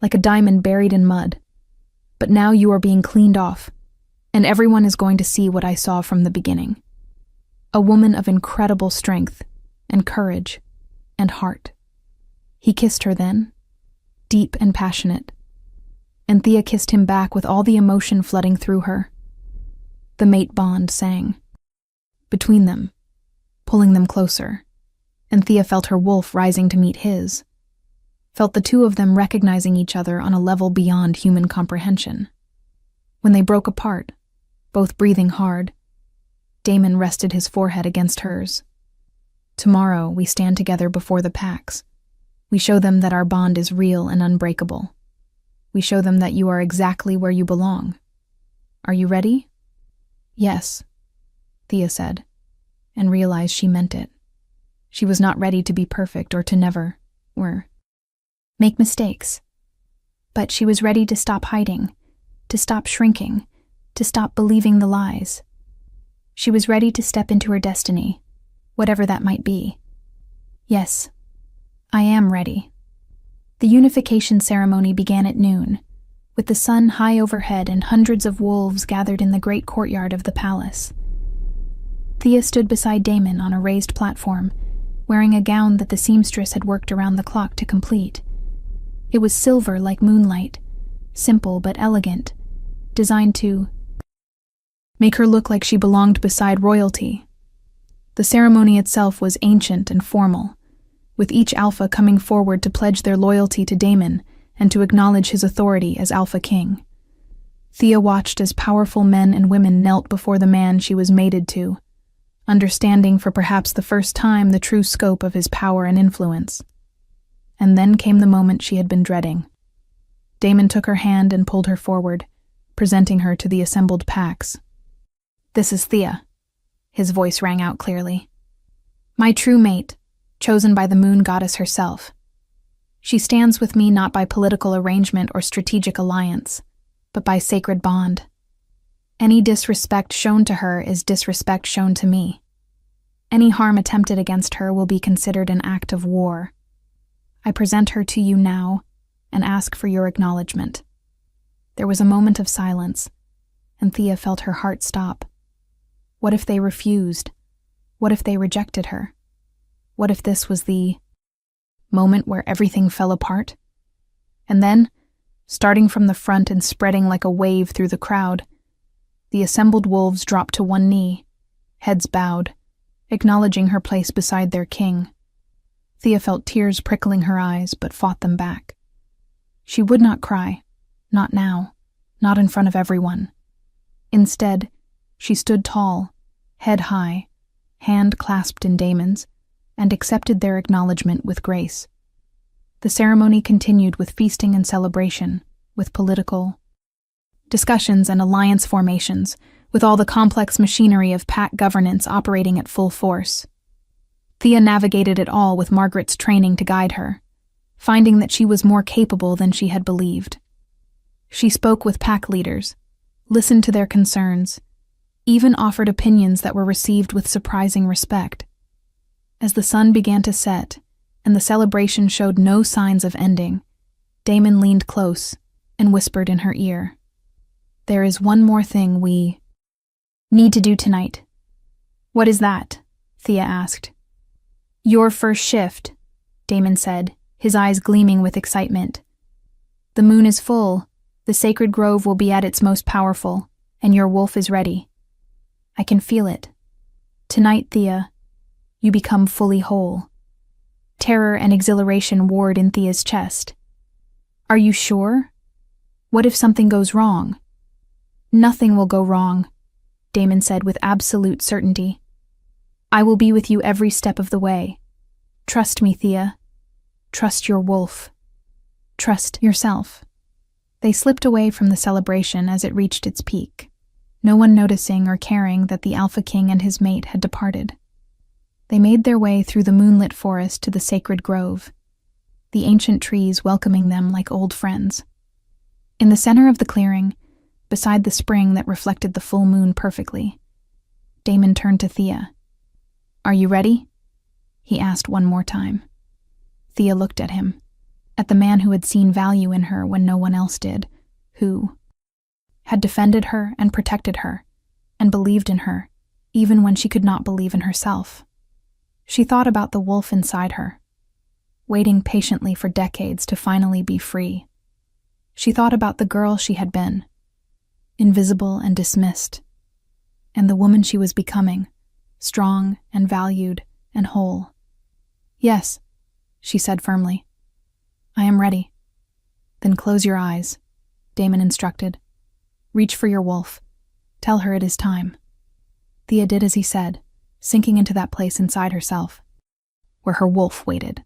like a diamond buried in mud. But now you are being cleaned off, and everyone is going to see what I saw from the beginning. A woman of incredible strength and courage and heart. He kissed her then, deep and passionate, and Thea kissed him back with all the emotion flooding through her. The mate bond sang between them, pulling them closer, and Thea felt her wolf rising to meet his, felt the two of them recognizing each other on a level beyond human comprehension. When they broke apart, both breathing hard, Damon rested his forehead against hers. Tomorrow we stand together before the packs. We show them that our bond is real and unbreakable. We show them that you are exactly where you belong. Are you ready? Yes, Thea said, and realized she meant it. She was not ready to be perfect or to never, or make mistakes. But she was ready to stop hiding, to stop shrinking, to stop believing the lies. She was ready to step into her destiny, whatever that might be. Yes, I am ready. The unification ceremony began at noon, with the sun high overhead and hundreds of wolves gathered in the great courtyard of the palace. Thea stood beside Damon on a raised platform, wearing a gown that the seamstress had worked around the clock to complete. It was silver like moonlight, simple but elegant, designed to make her look like she belonged beside royalty. The ceremony itself was ancient and formal, with each alpha coming forward to pledge their loyalty to Damon and to acknowledge his authority as Alpha King. Thea watched as powerful men and women knelt before the man she was mated to, understanding for perhaps the first time the true scope of his power and influence. And then came the moment she had been dreading. Damon took her hand and pulled her forward, presenting her to the assembled packs. This is Thea, his voice rang out clearly. My true mate, chosen by the moon goddess herself. She stands with me not by political arrangement or strategic alliance, but by sacred bond. Any disrespect shown to her is disrespect shown to me. Any harm attempted against her will be considered an act of war. I present her to you now and ask for your acknowledgement. There was a moment of silence, and Thea felt her heart stop. What if they refused? What if they rejected her? What if this was the moment where everything fell apart? And then, starting from the front and spreading like a wave through the crowd, the assembled wolves dropped to one knee, heads bowed, acknowledging her place beside their king. Thea felt tears prickling her eyes, but fought them back. She would not cry, not now, not in front of everyone. Instead, she stood tall, head high, hand clasped in Damon's, and accepted their acknowledgement with grace. The ceremony continued with feasting and celebration, with political discussions and alliance formations, with all the complex machinery of pack governance operating at full force. Thea navigated it all with Margaret's training to guide her, finding that she was more capable than she had believed. She spoke with pack leaders, listened to their concerns, even offered opinions that were received with surprising respect. As the sun began to set, and the celebration showed no signs of ending, Damon leaned close and whispered in her ear, "There is one more thing we need to do tonight." "What is that?" Thea asked. "Your first shift," Damon said, his eyes gleaming with excitement. "The moon is full, the sacred grove will be at its most powerful, and your wolf is ready. I can feel it. Tonight, Thea, you become fully whole." Terror and exhilaration warred in Thea's chest. "Are you sure? What if something goes wrong?" "Nothing will go wrong," Damon said with absolute certainty. "I will be with you every step of the way. Trust me, Thea. Trust your wolf. Trust yourself." They slipped away from the celebration as it reached its peak, no one noticing or caring that the Alpha King and his mate had departed. They made their way through the moonlit forest to the sacred grove, the ancient trees welcoming them like old friends. In the center of the clearing, beside the spring that reflected the full moon perfectly, Damon turned to Thea. "Are you ready?" he asked one more time. Thea looked at him, at the man who had seen value in her when no one else did, who had defended her and protected her, and believed in her, even when she could not believe in herself. She thought about the wolf inside her, waiting patiently for decades to finally be free. She thought about the girl she had been, invisible and dismissed, and the woman she was becoming, strong and valued and whole. "Yes," she said firmly. "I am ready." "Then close your eyes," Damon instructed. "Reach for your wolf. Tell her it is time." Thea did as he said, sinking into that place inside herself, where her wolf waited.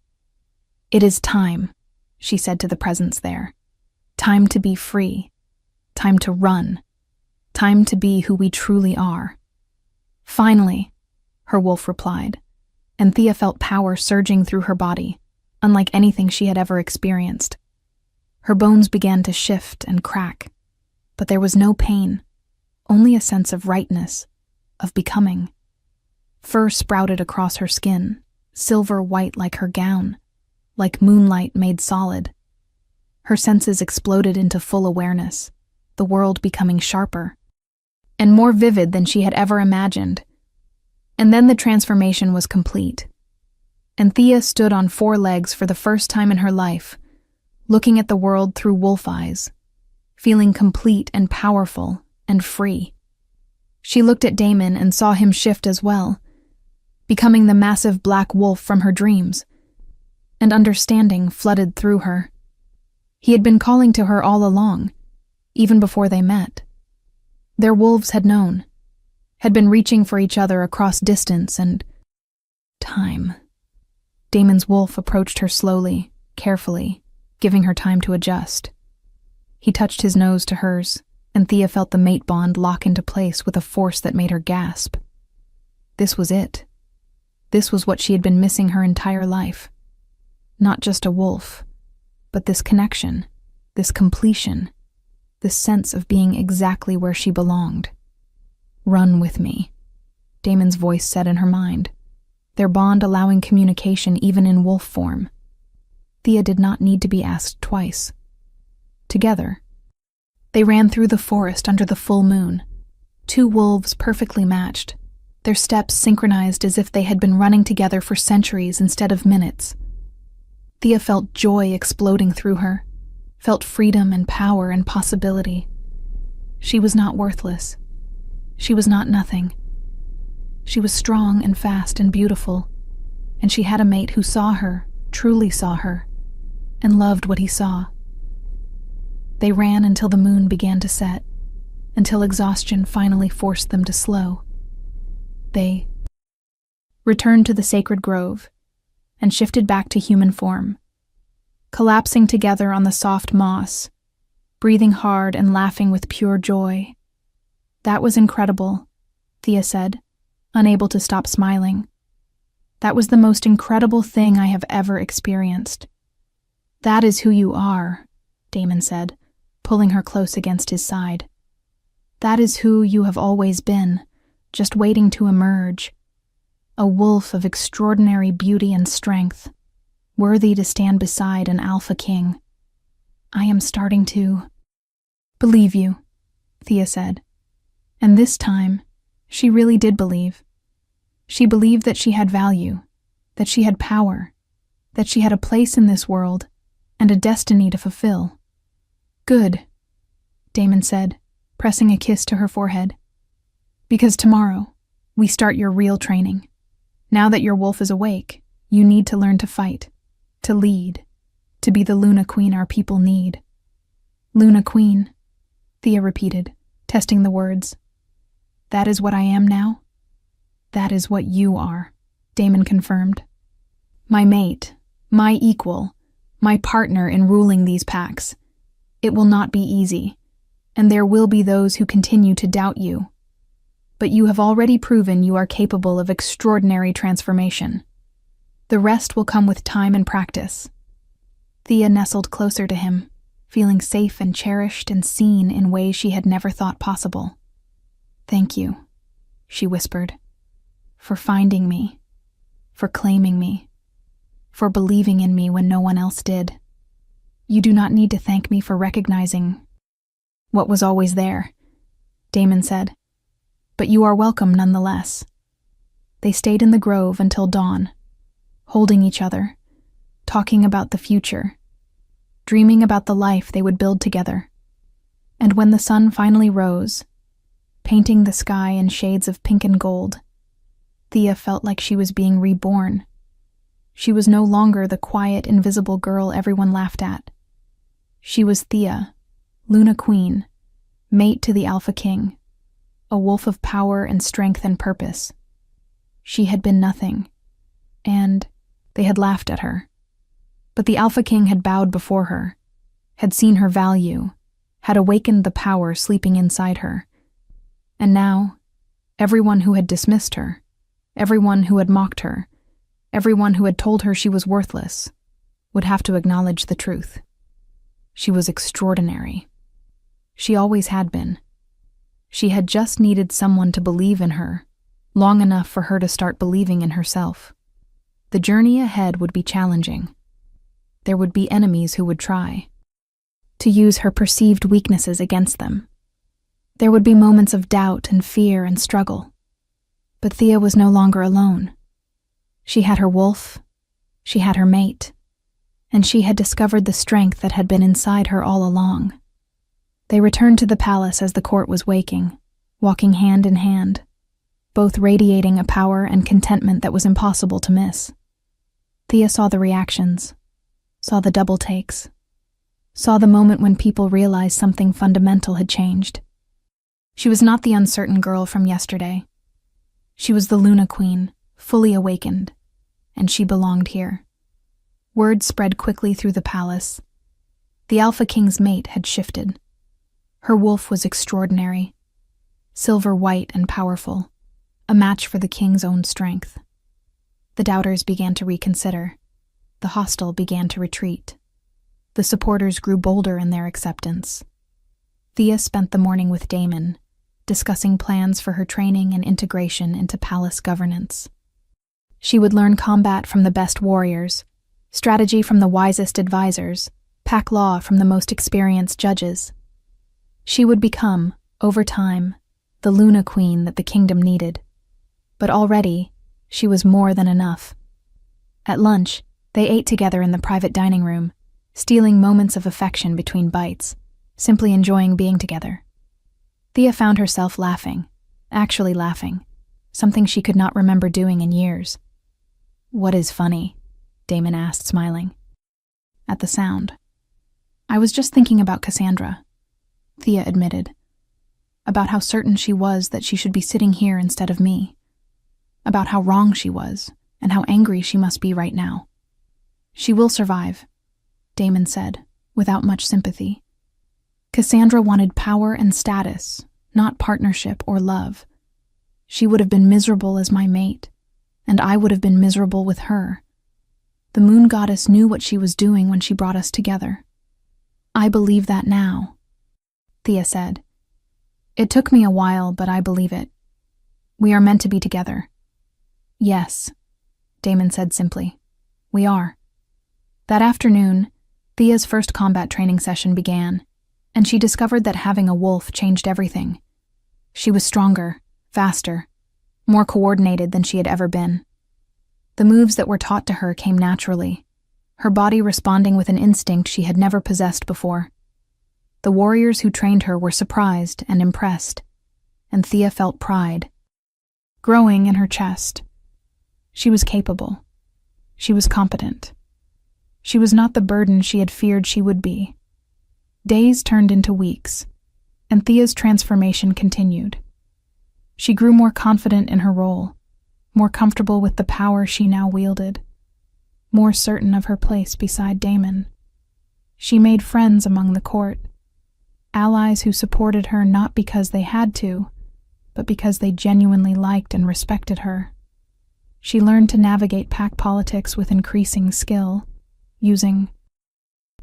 "It is time," she said to the presence there. "Time to be free. Time to run. Time to be who we truly are." "Finally," her wolf replied, and Thea felt power surging through her body, unlike anything she had ever experienced. Her bones began to shift and crack, but there was no pain, only a sense of rightness, of becoming. Fur sprouted across her skin, silver white like her gown, like moonlight made solid. Her senses exploded into full awareness, the world becoming sharper and more vivid than she had ever imagined. And then the transformation was complete, and Thea stood on 4 legs for the first time in her life, looking at the world through wolf eyes, feeling complete and powerful and free. She looked at Damon and saw him shift as well, becoming the massive black wolf from her dreams, and understanding flooded through her. He had been calling to her all along, even before they met. Their wolves had known, had been reaching for each other across distance and time. Damon's wolf approached her slowly, carefully, giving her time to adjust. He touched his nose to hers, and Thea felt the mate bond lock into place with a force that made her gasp. This was it. This was what she had been missing her entire life. Not just a wolf, but this connection, this completion, this sense of being exactly where she belonged. "Run with me," Damon's voice said in her mind, their bond allowing communication even in wolf form. Thea did not need to be asked twice. Together, they ran through the forest under the full moon, 2 wolves perfectly matched, their steps synchronized as if they had been running together for centuries instead of minutes. Thea felt joy exploding through her, felt freedom and power and possibility. She was not worthless. She was not nothing. She was strong and fast and beautiful, and she had a mate who saw her, truly saw her, and loved what he saw. They ran until the moon began to set, until exhaustion finally forced them to slow. They returned to the sacred grove and shifted back to human form, collapsing together on the soft moss, breathing hard and laughing with pure joy. "That was incredible," Thea said, unable to stop smiling. "That was the most incredible thing I have ever experienced." "That is who you are," Damon said, pulling her close against his side. "That is who you have always been, just waiting to emerge. A wolf of extraordinary beauty and strength, worthy to stand beside an alpha king. I am starting to believe you," Thea said. And this time, she really did believe. She believed that she had value, that she had power, that she had a place in this world and a destiny to fulfill. "Good," Damon said, pressing a kiss to her forehead. "Because tomorrow, we start your real training. Now that your wolf is awake, you need to learn to fight, to lead, to be the Luna Queen our people need." "Luna Queen," Thea repeated, testing the words. "That is what I am now?" "That is what you are," Damon confirmed. "My mate, my equal, my partner in ruling these packs. It will not be easy, and there will be those who continue to doubt you. But you have already proven you are capable of extraordinary transformation. The rest will come with time and practice." Thea nestled closer to him, feeling safe and cherished and seen in ways she had never thought possible. "Thank you," she whispered, "for finding me, for claiming me, for believing in me when no one else did. You do not need to thank me for recognizing what was always there," Damon said. "But you are welcome nonetheless." They stayed in the grove until dawn, holding each other, talking about the future, dreaming about the life they would build together. And when the sun finally rose, painting the sky in shades of pink and gold, Thea felt like she was being reborn. She was no longer the quiet, invisible girl everyone laughed at. She was Thea, Luna Queen, mate to the Alpha King, a wolf of power and strength and purpose. She had been nothing, and they had laughed at her. But the Alpha King had bowed before her, had seen her value, had awakened the power sleeping inside her. And now, everyone who had dismissed her, everyone who had mocked her, everyone who had told her she was worthless, would have to acknowledge the truth. She was extraordinary. She always had been. She had just needed someone to believe in her, long enough for her to start believing in herself. The journey ahead would be challenging. There would be enemies who would try to use her perceived weaknesses against them. There would be moments of doubt and fear and struggle. But Thea was no longer alone. She had her wolf, she had her mate, and she had discovered the strength that had been inside her all along. They returned to the palace as the court was waking, walking hand in hand, both radiating a power and contentment that was impossible to miss. Thea saw the reactions, saw the double takes, saw the moment when people realized something fundamental had changed. She was not the uncertain girl from yesterday. She was the Luna Queen, fully awakened, and she belonged here. Word spread quickly through the palace. The Alpha King's mate had shifted. Her wolf was extraordinary, silver white and powerful, a match for the king's own strength. The doubters began to reconsider. The hostile began to retreat. The supporters grew bolder in their acceptance. Thea spent the morning with Damon, discussing plans for her training and integration into palace governance. She would learn combat from the best warriors, strategy from the wisest advisors, pack law from the most experienced judges. She would become, over time, the Luna Queen that the kingdom needed. But already, she was more than enough. At lunch, they ate together in the private dining room, stealing moments of affection between bites, simply enjoying being together. Thea found herself laughing, actually laughing, something she could not remember doing in years. "What is funny?" Damon asked, smiling. At the sound. "I was just thinking about Cassandra," Thea admitted. about how certain she was that she should be sitting here instead of me, about how wrong she was and how angry she must be right now. "She will survive," Damon said, without much sympathy. Cassandra wanted power and status, not partnership or love. She would have been miserable as my mate, and I would have been miserable with her. The moon goddess knew what she was doing when she brought us together. "I believe that now," Thea said. "It took me a while, but I believe it. We are meant to be together." "Yes," Damon said simply. "We are." That afternoon, Thea's first combat training session began, and she discovered that having a wolf changed everything. She was stronger, faster, more coordinated than she had ever been. The moves that were taught to her came naturally, her body responding with an instinct she had never possessed before. The warriors who trained her were surprised and impressed, and Thea felt pride growing in her chest. She was capable. She was competent. She was not the burden she had feared she would be. Days turned into weeks, and Thea's transformation continued. She grew more confident in her role, more comfortable with the power she now wielded, more certain of her place beside Damon. She made friends among the court, allies who supported her not because they had to, but because they genuinely liked and respected her. She learned to navigate pack politics with increasing skill, using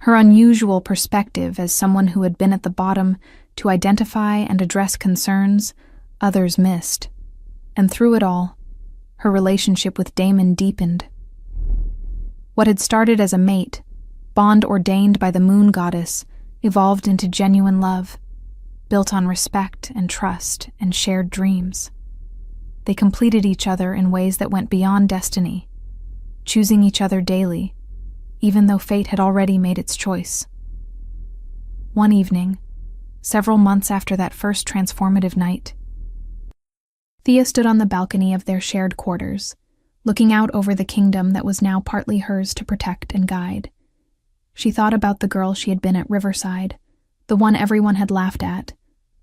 her unusual perspective as someone who had been at the bottom to identify and address concerns others missed. And through it all, her relationship with Damon deepened. What had started as a mate, bond ordained by the moon goddess, evolved into genuine love, built on respect and trust and shared dreams. They completed each other in ways that went beyond destiny, choosing each other daily, even though fate had already made its choice. One evening, several months after that first transformative night, Thea stood on the balcony of their shared quarters, looking out over the kingdom that was now partly hers to protect and guide. She thought about the girl she had been at Riverside, the one everyone had laughed at,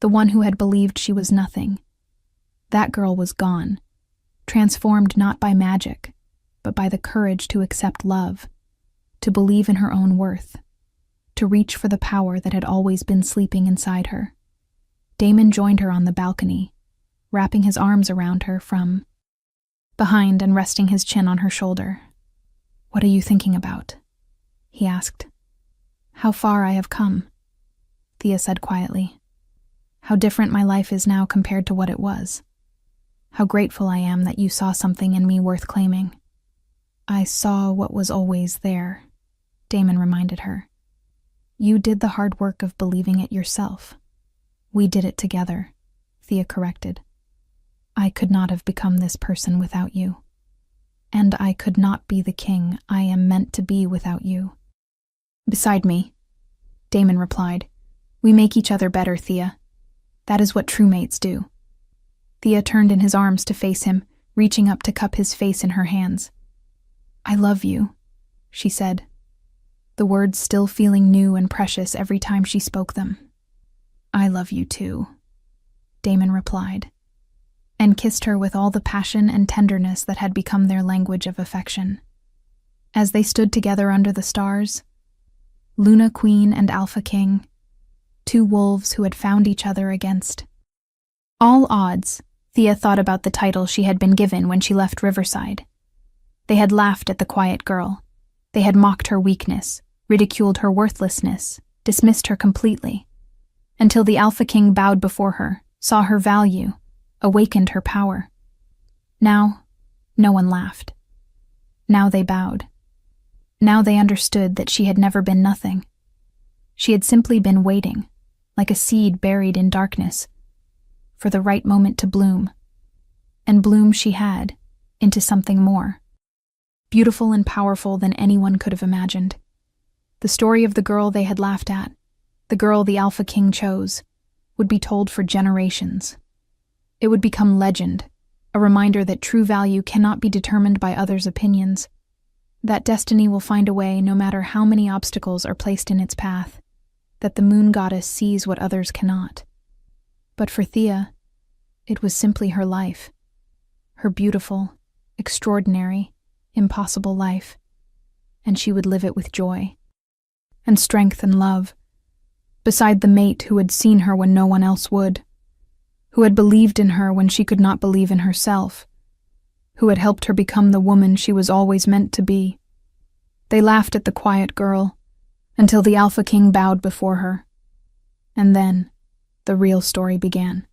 the one who had believed she was nothing. That girl was gone, transformed not by magic, but by the courage to accept love, to believe in her own worth, to reach for the power that had always been sleeping inside her. Damon joined her on the balcony, wrapping his arms around her from behind and resting his chin on her shoulder. "What are you thinking about?" he asked. "How far I have come," Thea said quietly. "How different my life is now compared to what it was. How grateful I am that you saw something in me worth claiming." "I saw what was always there," Damon reminded her. "You did the hard work of believing it yourself. We did it together," Thea corrected. "I could not have become this person without you. And I could not be the king I am meant to be without you." "Beside me," Damon replied. "We make each other better, Thea. That is what true mates do." Thea turned in his arms to face him, reaching up to cup his face in her hands. "I love you," she said, the words still feeling new and precious every time she spoke them. "I love you too," Damon replied, and kissed her with all the passion and tenderness that had become their language of affection. As they stood together under the stars, Luna Queen and Alpha King, two wolves who had found each other against all odds, Thea thought about the title she had been given when she left Riverside. They had laughed at the quiet girl. They had mocked her weakness, ridiculed her worthlessness, dismissed her completely, until the Alpha King bowed before her, saw her value, awakened her power. Now, no one laughed. Now they bowed. Now they understood that she had never been nothing. She had simply been waiting, like a seed buried in darkness, for the right moment to bloom. And bloom she had, into something more, beautiful and powerful than anyone could have imagined. The story of the girl they had laughed at, the girl the Alpha King chose, would be told for generations. It would become legend, a reminder that true value cannot be determined by others' opinions, that destiny will find a way no matter how many obstacles are placed in its path, that the moon goddess sees what others cannot. But for Thea, it was simply her life. Her beautiful, extraordinary, impossible life. And she would live it with joy and strength and love, beside the mate who had seen her when no one else would, who had believed in her when she could not believe in herself, who had helped her become the woman she was always meant to be. They laughed at the quiet girl, until the Alpha King bowed before her. And then, the real story began.